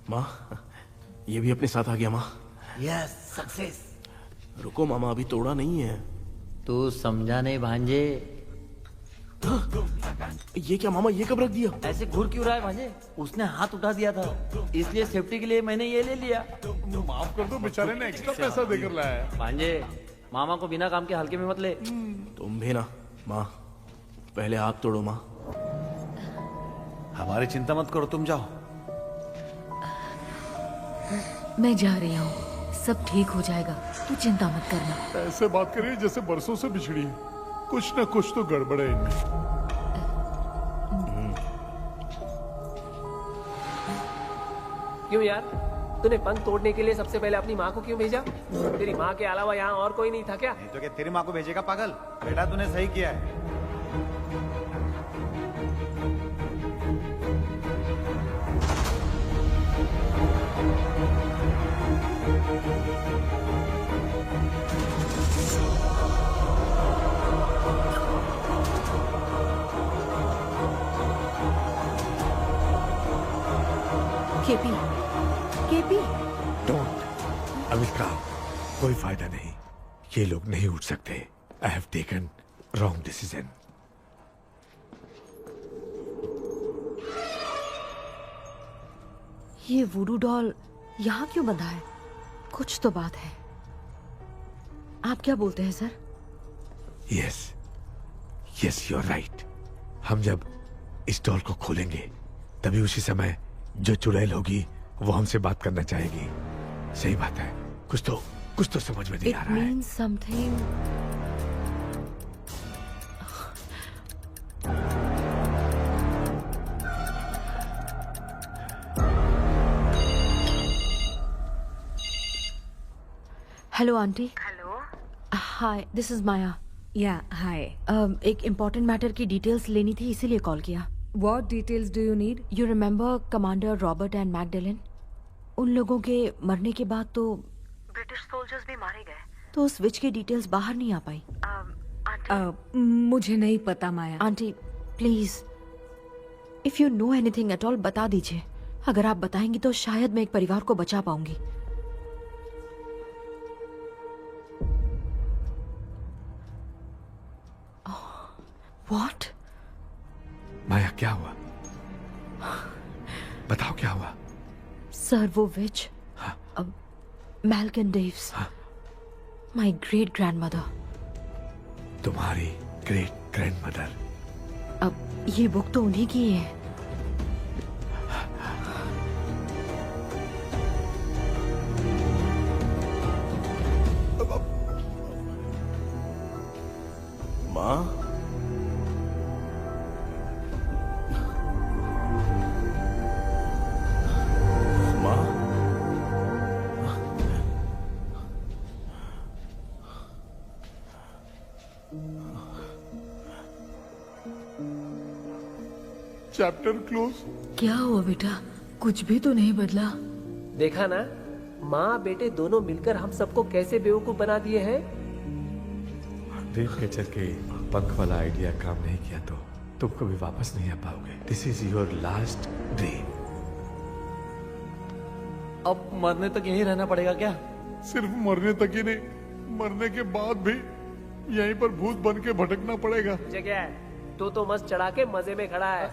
माँ, ये भी अपने साथ आ गया माँ. Yes, success. रुको मामा, अभी तोड़ा नहीं है. तू समझा नहीं भांजे. ये क्या मामा, ये कब रख दिया? ऐसे घूर क्यों रहा है भांजे? उसने हाथ उठा दिया था, इसलिए सेफ्टी के लिए मैंने ये ले लिया. माफ कर दो, बेचारे ने एक्स्ट्रा पैसा देकर लाया है. भांजे, मामा को बिना काम के हल्के में मत ले. तुम भी ना माँ, पहले आप तोड़ो माँ. हमारी चिंता मत करो, तुम जाओ. मैं जा रही हूँ, सब ठीक हो जाएगा, तू चिंता मत करना. ऐसे बात करिए जैसे बरसों से बिछड़ी है. कुछ न कुछ तो गड़बड़ है इनमें. क्यों यार, तूने पंख तोड़ने के लिए सबसे पहले अपनी माँ को क्यों भेजा? तेरी माँ के अलावा यहाँ और कोई नहीं था क्या? नहीं तो क्या तेरी माँ को भेजेगा पागल? बेटा तूने सही किया है. KP, KP. डोंट. अविका, कोई फायदा नहीं. ये लोग नहीं उठ सकते. I have taken wrong decision. ये वुडू डॉल यहाँ क्यों बंधा है? कुछ तो बात है. आप क्या बोलते हैं sir? Yes, yes, you are right. हम जब इस डॉल को खोलेंगे तभी उसी समय जो चुड़ैल होगी वो हमसे बात करना चाहेगी. सही बात है. कुछ तो समझ में नहीं आ रहा है. It means something. Hello aunty. Hello. Hi, this is Maya. Yeah hi. एक इम्पोर्टेंट मैटर की डिटेल्स लेनी थी, इसीलिए कॉल किया। What details do you need? You remember commander Robert and Magdalene? उन लोगों के मरने के बाद तो ब्रिटिश सोल्जर्स भी मारे गए, तो उस विच की डिटेल्स बाहर नहीं आ पाई। मुझे नहीं पता Maya. Aunty please, if you know anything at all बता दीजिए। अगर आप बताएंगी तो शायद मैं एक परिवार को बचा पाऊंगी। What? माया क्या हुआ? बताओ क्या हुआ? सर वो विच, मैल्कन डेव्स, माय ग्रेट ग्रैंडमदर। तुम्हारी ग्रेट ग्रैंडमदर? अब ये बुक तो उन्हीं की है। माँ? Chapter close. क्या हुआ बेटा? कुछ भी तो नहीं बदला। देखा ना, माँ बेटे दोनों मिलकर हम सबको कैसे बेवकूफ बना दिए हैं। ड्रीम कैचर के पंख वाला आइडिया काम नहीं किया तो तुम कभी वापस नहीं आ पाओगे। This is your last dream. अब मरने तक यहीं रहना पड़ेगा क्या? सिर्फ मरने तक ही नहीं, मरने के बाद भी यहीं पर भूत बन के भटकना पड़ेगा। जगह है तो मस्त चढ़ा के मजे में खड़ा है।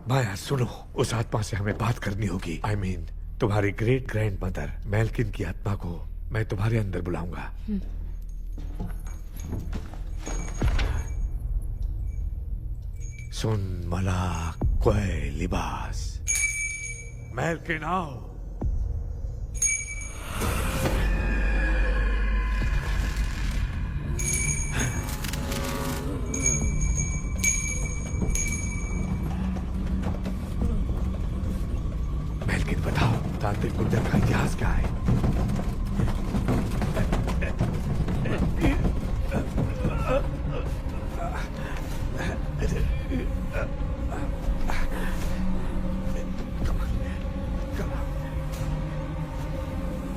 माया सुनो, उस आत्मा से हमें बात करनी होगी। I mean, तुम्हारी ग्रेट ग्रैंड मदर मैल्किन की आत्मा को मैं तुम्हारे अंदर बुलाऊंगा। सुन मला कोई लिबास, मैल्किन आओ। मैल्किन बताओ, तांत्रिक गुड्डा का इतिहास क्या है?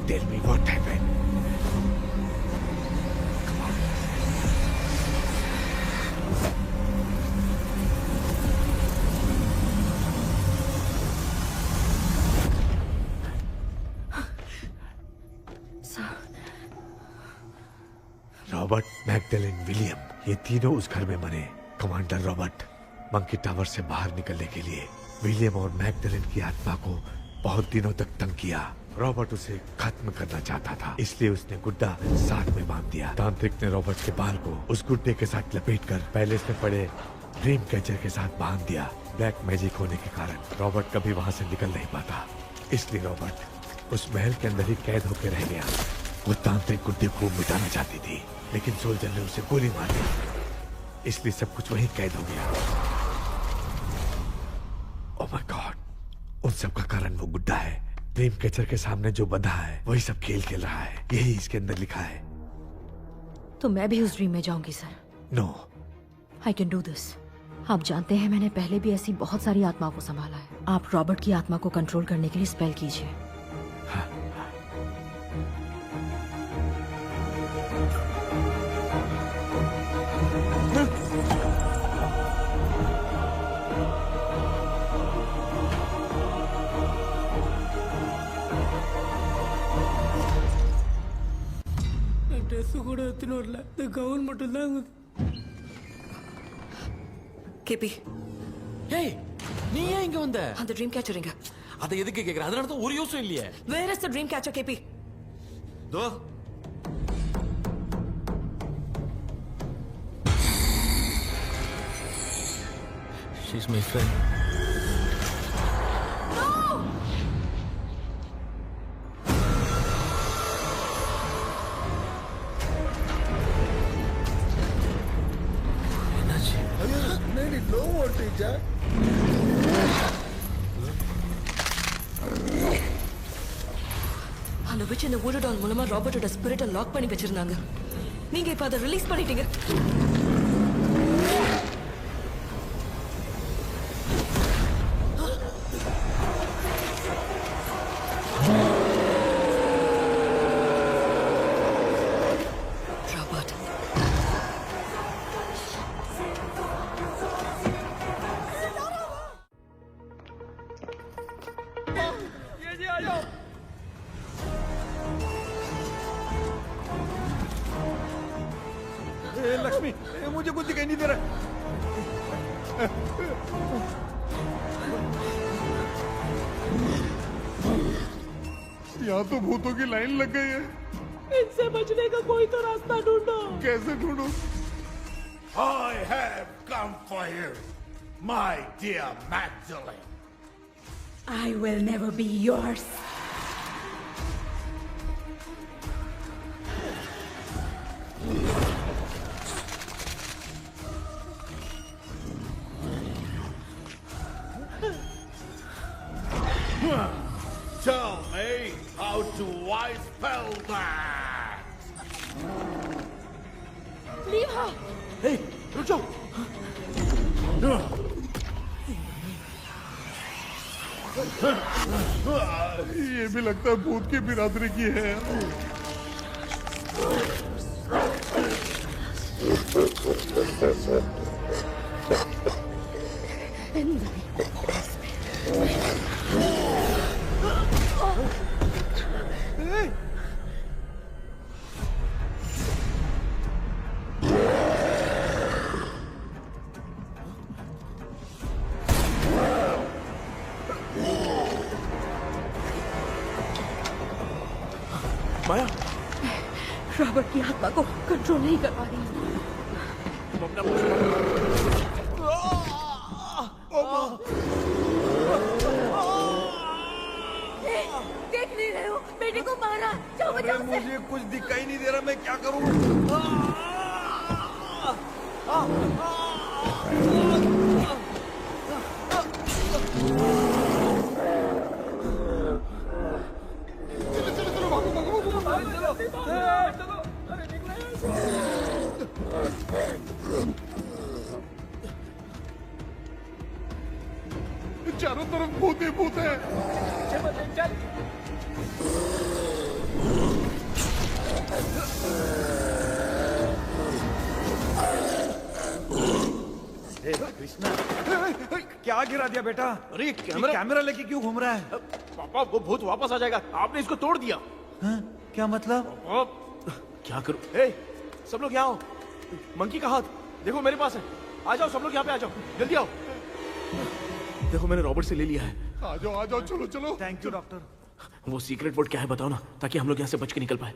Tell me what happened. Robert, Magdalene, William, ये तीनों उस घर में मरे। कमांडर रॉबर्ट मंकी टावर से बाहर निकलने के लिए विलियम और मैगडेलिन की आत्मा को बहुत दिनों तक तंग किया। रॉबर्ट उसे खत्म करना चाहता था, इसलिए उसने गुड्डा साथ में बांध दिया। तांत्रिक ने रॉबर्ट के बाल को उस गुड्डे के साथ लपेटकर पैलेस में पड़े ड्रीम कैचर के साथ बांध दिया। ब्लैक मैजिक होने के कारण रॉबर्ट कभी वहां से निकल नहीं पाता, इसलिए रॉबर्ट उस महल के अंदर ही कैद होकर रह गया। वो तांत्रिक गुड्डे को मिटाना चाहती थी, लेकिन सोल्जर ने उसे गोली मार दी, इसलिए सब कुछ वहीं कैद हो गया। ओह माय गॉड, उन सब का कारण वो गुड्डा है। ड्रीम कैचर के सामने जो बंधा है वही सब खेल खेल रहा है, यही इसके अंदर लिखा है। तो मैं भी उस ड्रीम में जाऊंगी sir? No, I can do this. आप जानते हैं मैंने पहले भी ऐसी बहुत सारी आत्माओं को संभाला है। आप रॉबर्ट की आत्मा को कंट्रोल करने के लिए स्पेल कीजिए। ட்ரெஸ் கூட எத்தனை வரல, இந்த கவுன் மட்டும் தான். கேபி, ஏய் நீ ஏன் இங்க வந்த? அந்த ட்ரீம் கேச்சர் எங்க? அதை எதுக்கு கேக்குற? அதனால தான் ஒரு யூஸும் இல்லையே. Where is the dream catcher கேபி? தோ she's my friend. No more, teacher. அந்த witch இந்த voodoo doll மூலமா ராபர்ட்டோட ஸ்பிரிட்டை லாக் பண்ணி வச்சிருந்தாங்க. நீங்க இப்ப அதை ரிலீஸ் பண்ணிட்டீங்க. ராபர்ட், लक्ष्मी मुझे कुछ दिखाई नहीं दे रहा। यहाँ तो भूतों की लाइन लग गई है। इनसे बचने का कोई तो रास्ता ढूंढो। कैसे ढूंढूं? I have come for you, my dear Magdalene. I will never be yours. Tell me, how do I spell that? Leave her. Hey, रुक जाओ। ये भी लगता है भूत की बिरादरी की है। माया, रॉबर्ट की आत्मा को कंट्रोल नहीं कर पा रही। देख नहीं रहे हो, बेटे को मारा। जाओ बचाओ उसे। मुझे कुछ दिखाई नहीं दे रहा, मैं क्या करूं? चारों तरफ भूत ही भूत है। कृष्णा, क्या गिरा दिया बेटा? अरे कैमरा लेके क्यों घूम रहा है? पापा, वो भूत वापस आ जाएगा। आपने इसको तोड़ दिया। क्या मतलब? क्या करूं? ए, सब लोग यहाँ आओ। मंकी का हाथ देखो मेरे पास है। आ जाओ सब लोग यहाँ पे, आ जाओ, जल्दी आओ। देखो मैंने रॉबर्ट से ले लिया है। आ जाओ, चलो चलो। Thank you doctor. वो सीक्रेट वर्ड क्या है बताओ ना, ताकि हम लोग यहाँ से बच के निकल पाए।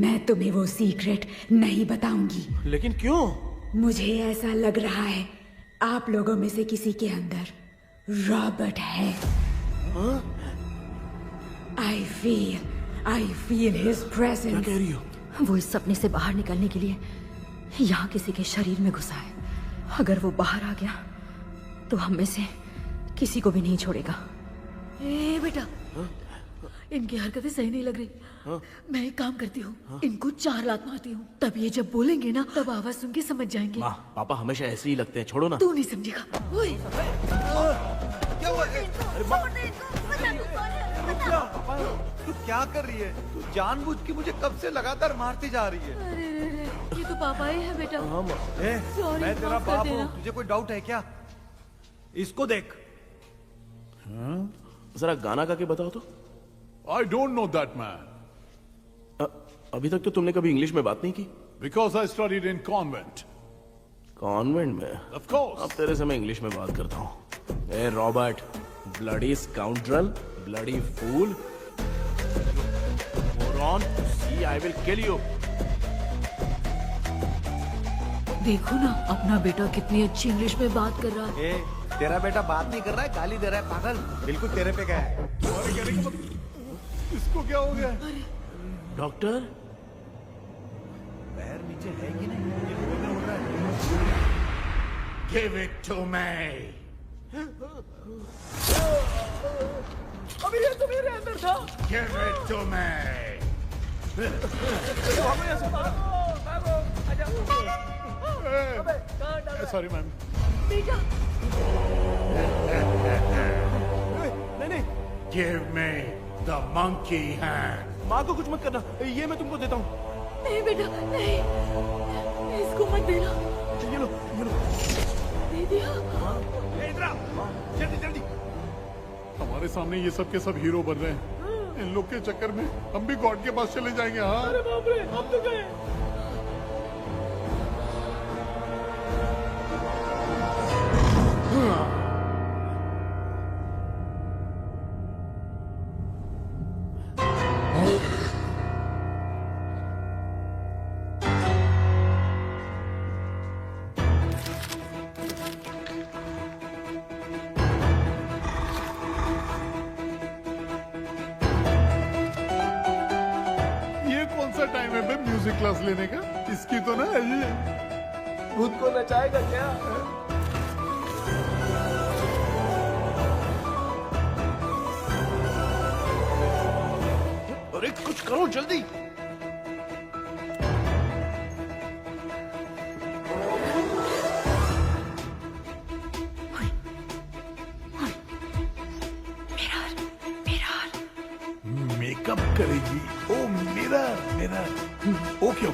मैं तुम्हें वो सीक्रेट नहीं बताऊंगी। लेकिन क्यों? मुझे ऐसा लग रहा है आप लोगों में से किसी के अंदर रॉबर्ट है। I feel his presence। क्या कह रही हो? वो इस सपने से बाहर निकलने के लिए यहाँ किसी के शरीर में घुसा है। अगर वो बाहर आ गया तो हम में से किसी को भी नहीं छोड़ेगा। ए बेटा, इनकी हरकतें सही नहीं लग रही। मैं एक काम करती हूँ, इनको 4 लात मारती हूँ, तब ये जब बोलेंगे ना तब आवाज सुन के समझ जाएंगे। माँ, पापा हमेशा ऐसे ही लगते हैं, छोड़ो ना। तू नहीं समझेगा। ओए, क्या हुआ? तू क्या कर रही है? तू जानबूझ के मुझे कब से लगातार मारती जा रही है। अरे ये तो पापा ही है बेटा। Sorry, मैं तेरा माफ कर बाप देना। हूँ, तुझे कोई डाउट है क्या? इसको देख। जरा गाना गा के बताओ तो। I don't know that man. अभी तक तो तुमने कभी इंग्लिश में बात नहीं की। Because I studied in convent. Convent में? Of course. अब तेरे से मैं इंग्लिश में बात करता हूँ। ए Robert, bloody scoundrel, bloody fool, moron, see I will kill you. देखो ना अपना बेटा कितनी अच्छी इंग्लिश में बात कर रहा है। तेरा बेटा बात नहीं कर रहा है, गाली दे रहा है। पागल, बिल्कुल तेरे पे क्या है? इसको क्या हो गया? डॉक्टर, पैर नीचे है कि नहीं? ये कोई में उड़ रहा है। Give it to me. अभी ये तो मेरे अंदर था। Give it to me. Sorry ma'am. बेटा नहीं। Give me the monkey hand. माँ को कुछ मत करना, ये मैं तुमको देता हूँ। नहीं बेटा नहीं, इसको मत देना। ये लो। दे दिया। जल्दी। हमारे सामने ये सब के सब हीरो बन रहे हैं। इन लोग के चक्कर में हम भी गॉड के पास चले जाएंगे। हाँ अरे बाप रे, हम तो गए। टाइम है बे म्यूजिक क्लास लेने का? इसकी तो ना खुद को नचाएगा क्या? अरे कुछ करो जल्दी। मेकअप करेगी। ओ मिरर। ओके।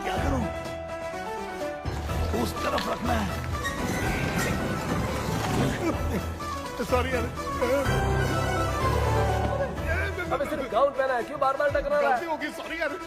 क्या करूं? उस तरफ रखना है। सॉरी यार। अबे सिर्फ गाउन पहना है, क्यों बार-बार टकरा रहा है? गलती होगी, सॉरी यार।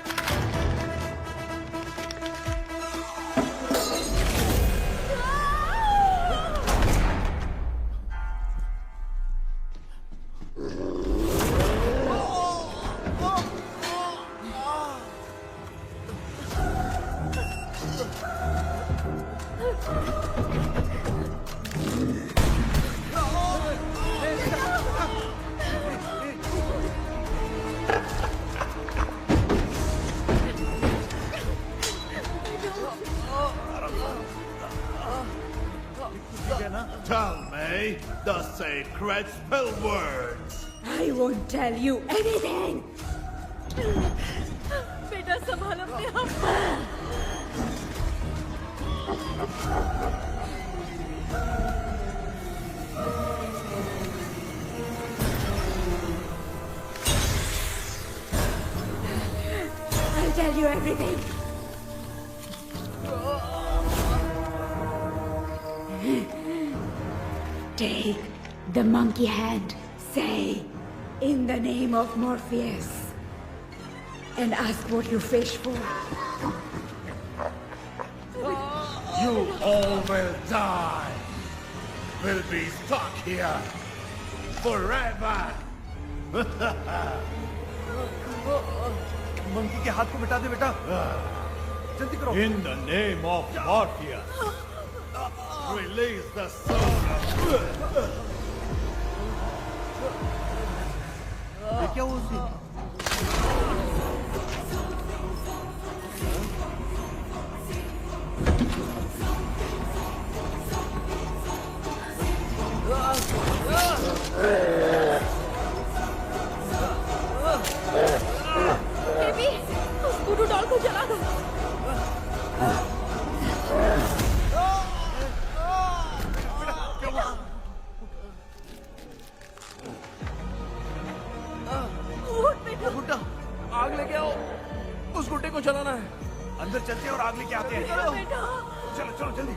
Tell me the sacred spell words. I won't tell you anything. बेटा संभालो अपने आप। I'll tell you everything. Take the monkey hand, say, in the name of Morpheus, and ask what you fish for. You all will die. Will be stuck here forever. Monkey के हाथ को मिटा दे बेटा, जल्दी करो। In the name of Morpheus, release the soul. ये क्या हुआ उसे? बेबी, उस गुडू डॉल को जला दो। गुड्डा, आग लेके आओ। उस गुड्डे को जलाना है। अंदर चलते हैं और आग लेके आते हैं। चलो चलो जल्दी।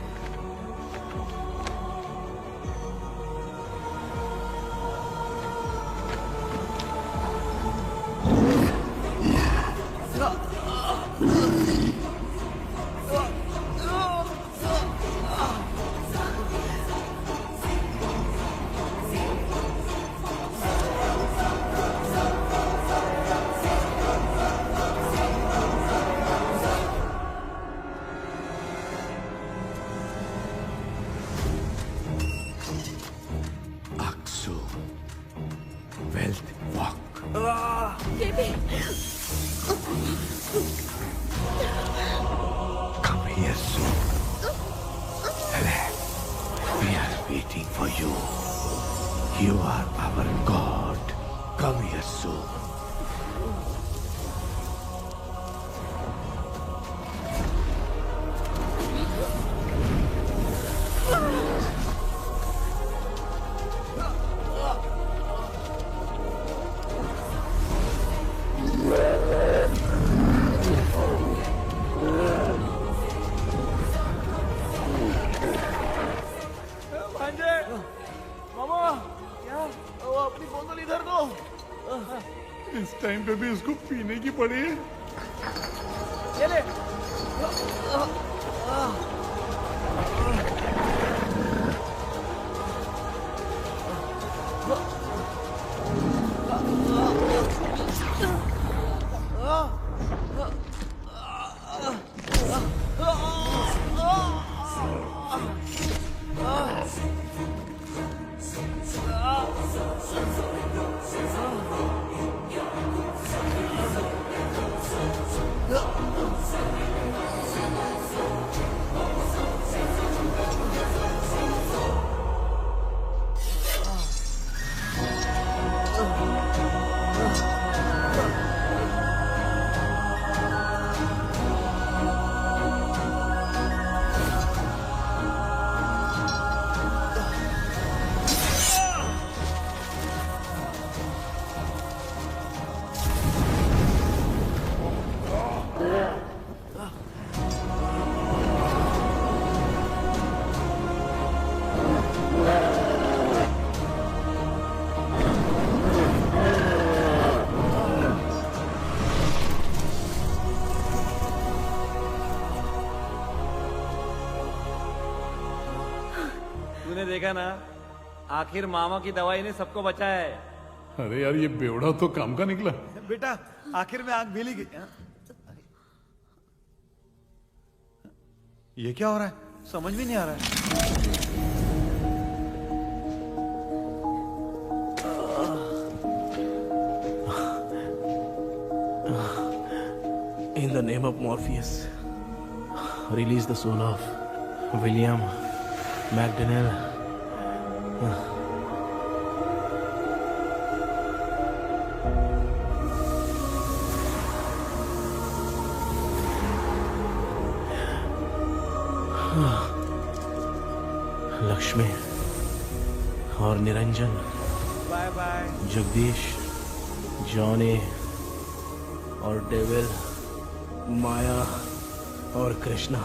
Aksu, Wealth Walk. Baby here soon. We are waiting for you. You are our God. Come here soon. इस टाइम पे भी इसको पीने की पड़ी है। ये ले। तूने देखा ना, आखिर मामा की दवाई ने सबको बचाया है। अरे यार ये बेवड़ा तो काम का निकला। बेटा आखिर में आग मिली गई। ये क्या हो रहा है, समझ में नहीं आ रहा है। In the name of Morpheus, release the soul of William McDonnell. Lakshmi और Niranjan, bye bye. Jagdish, Johnny और डेविल, माया और कृष्णा,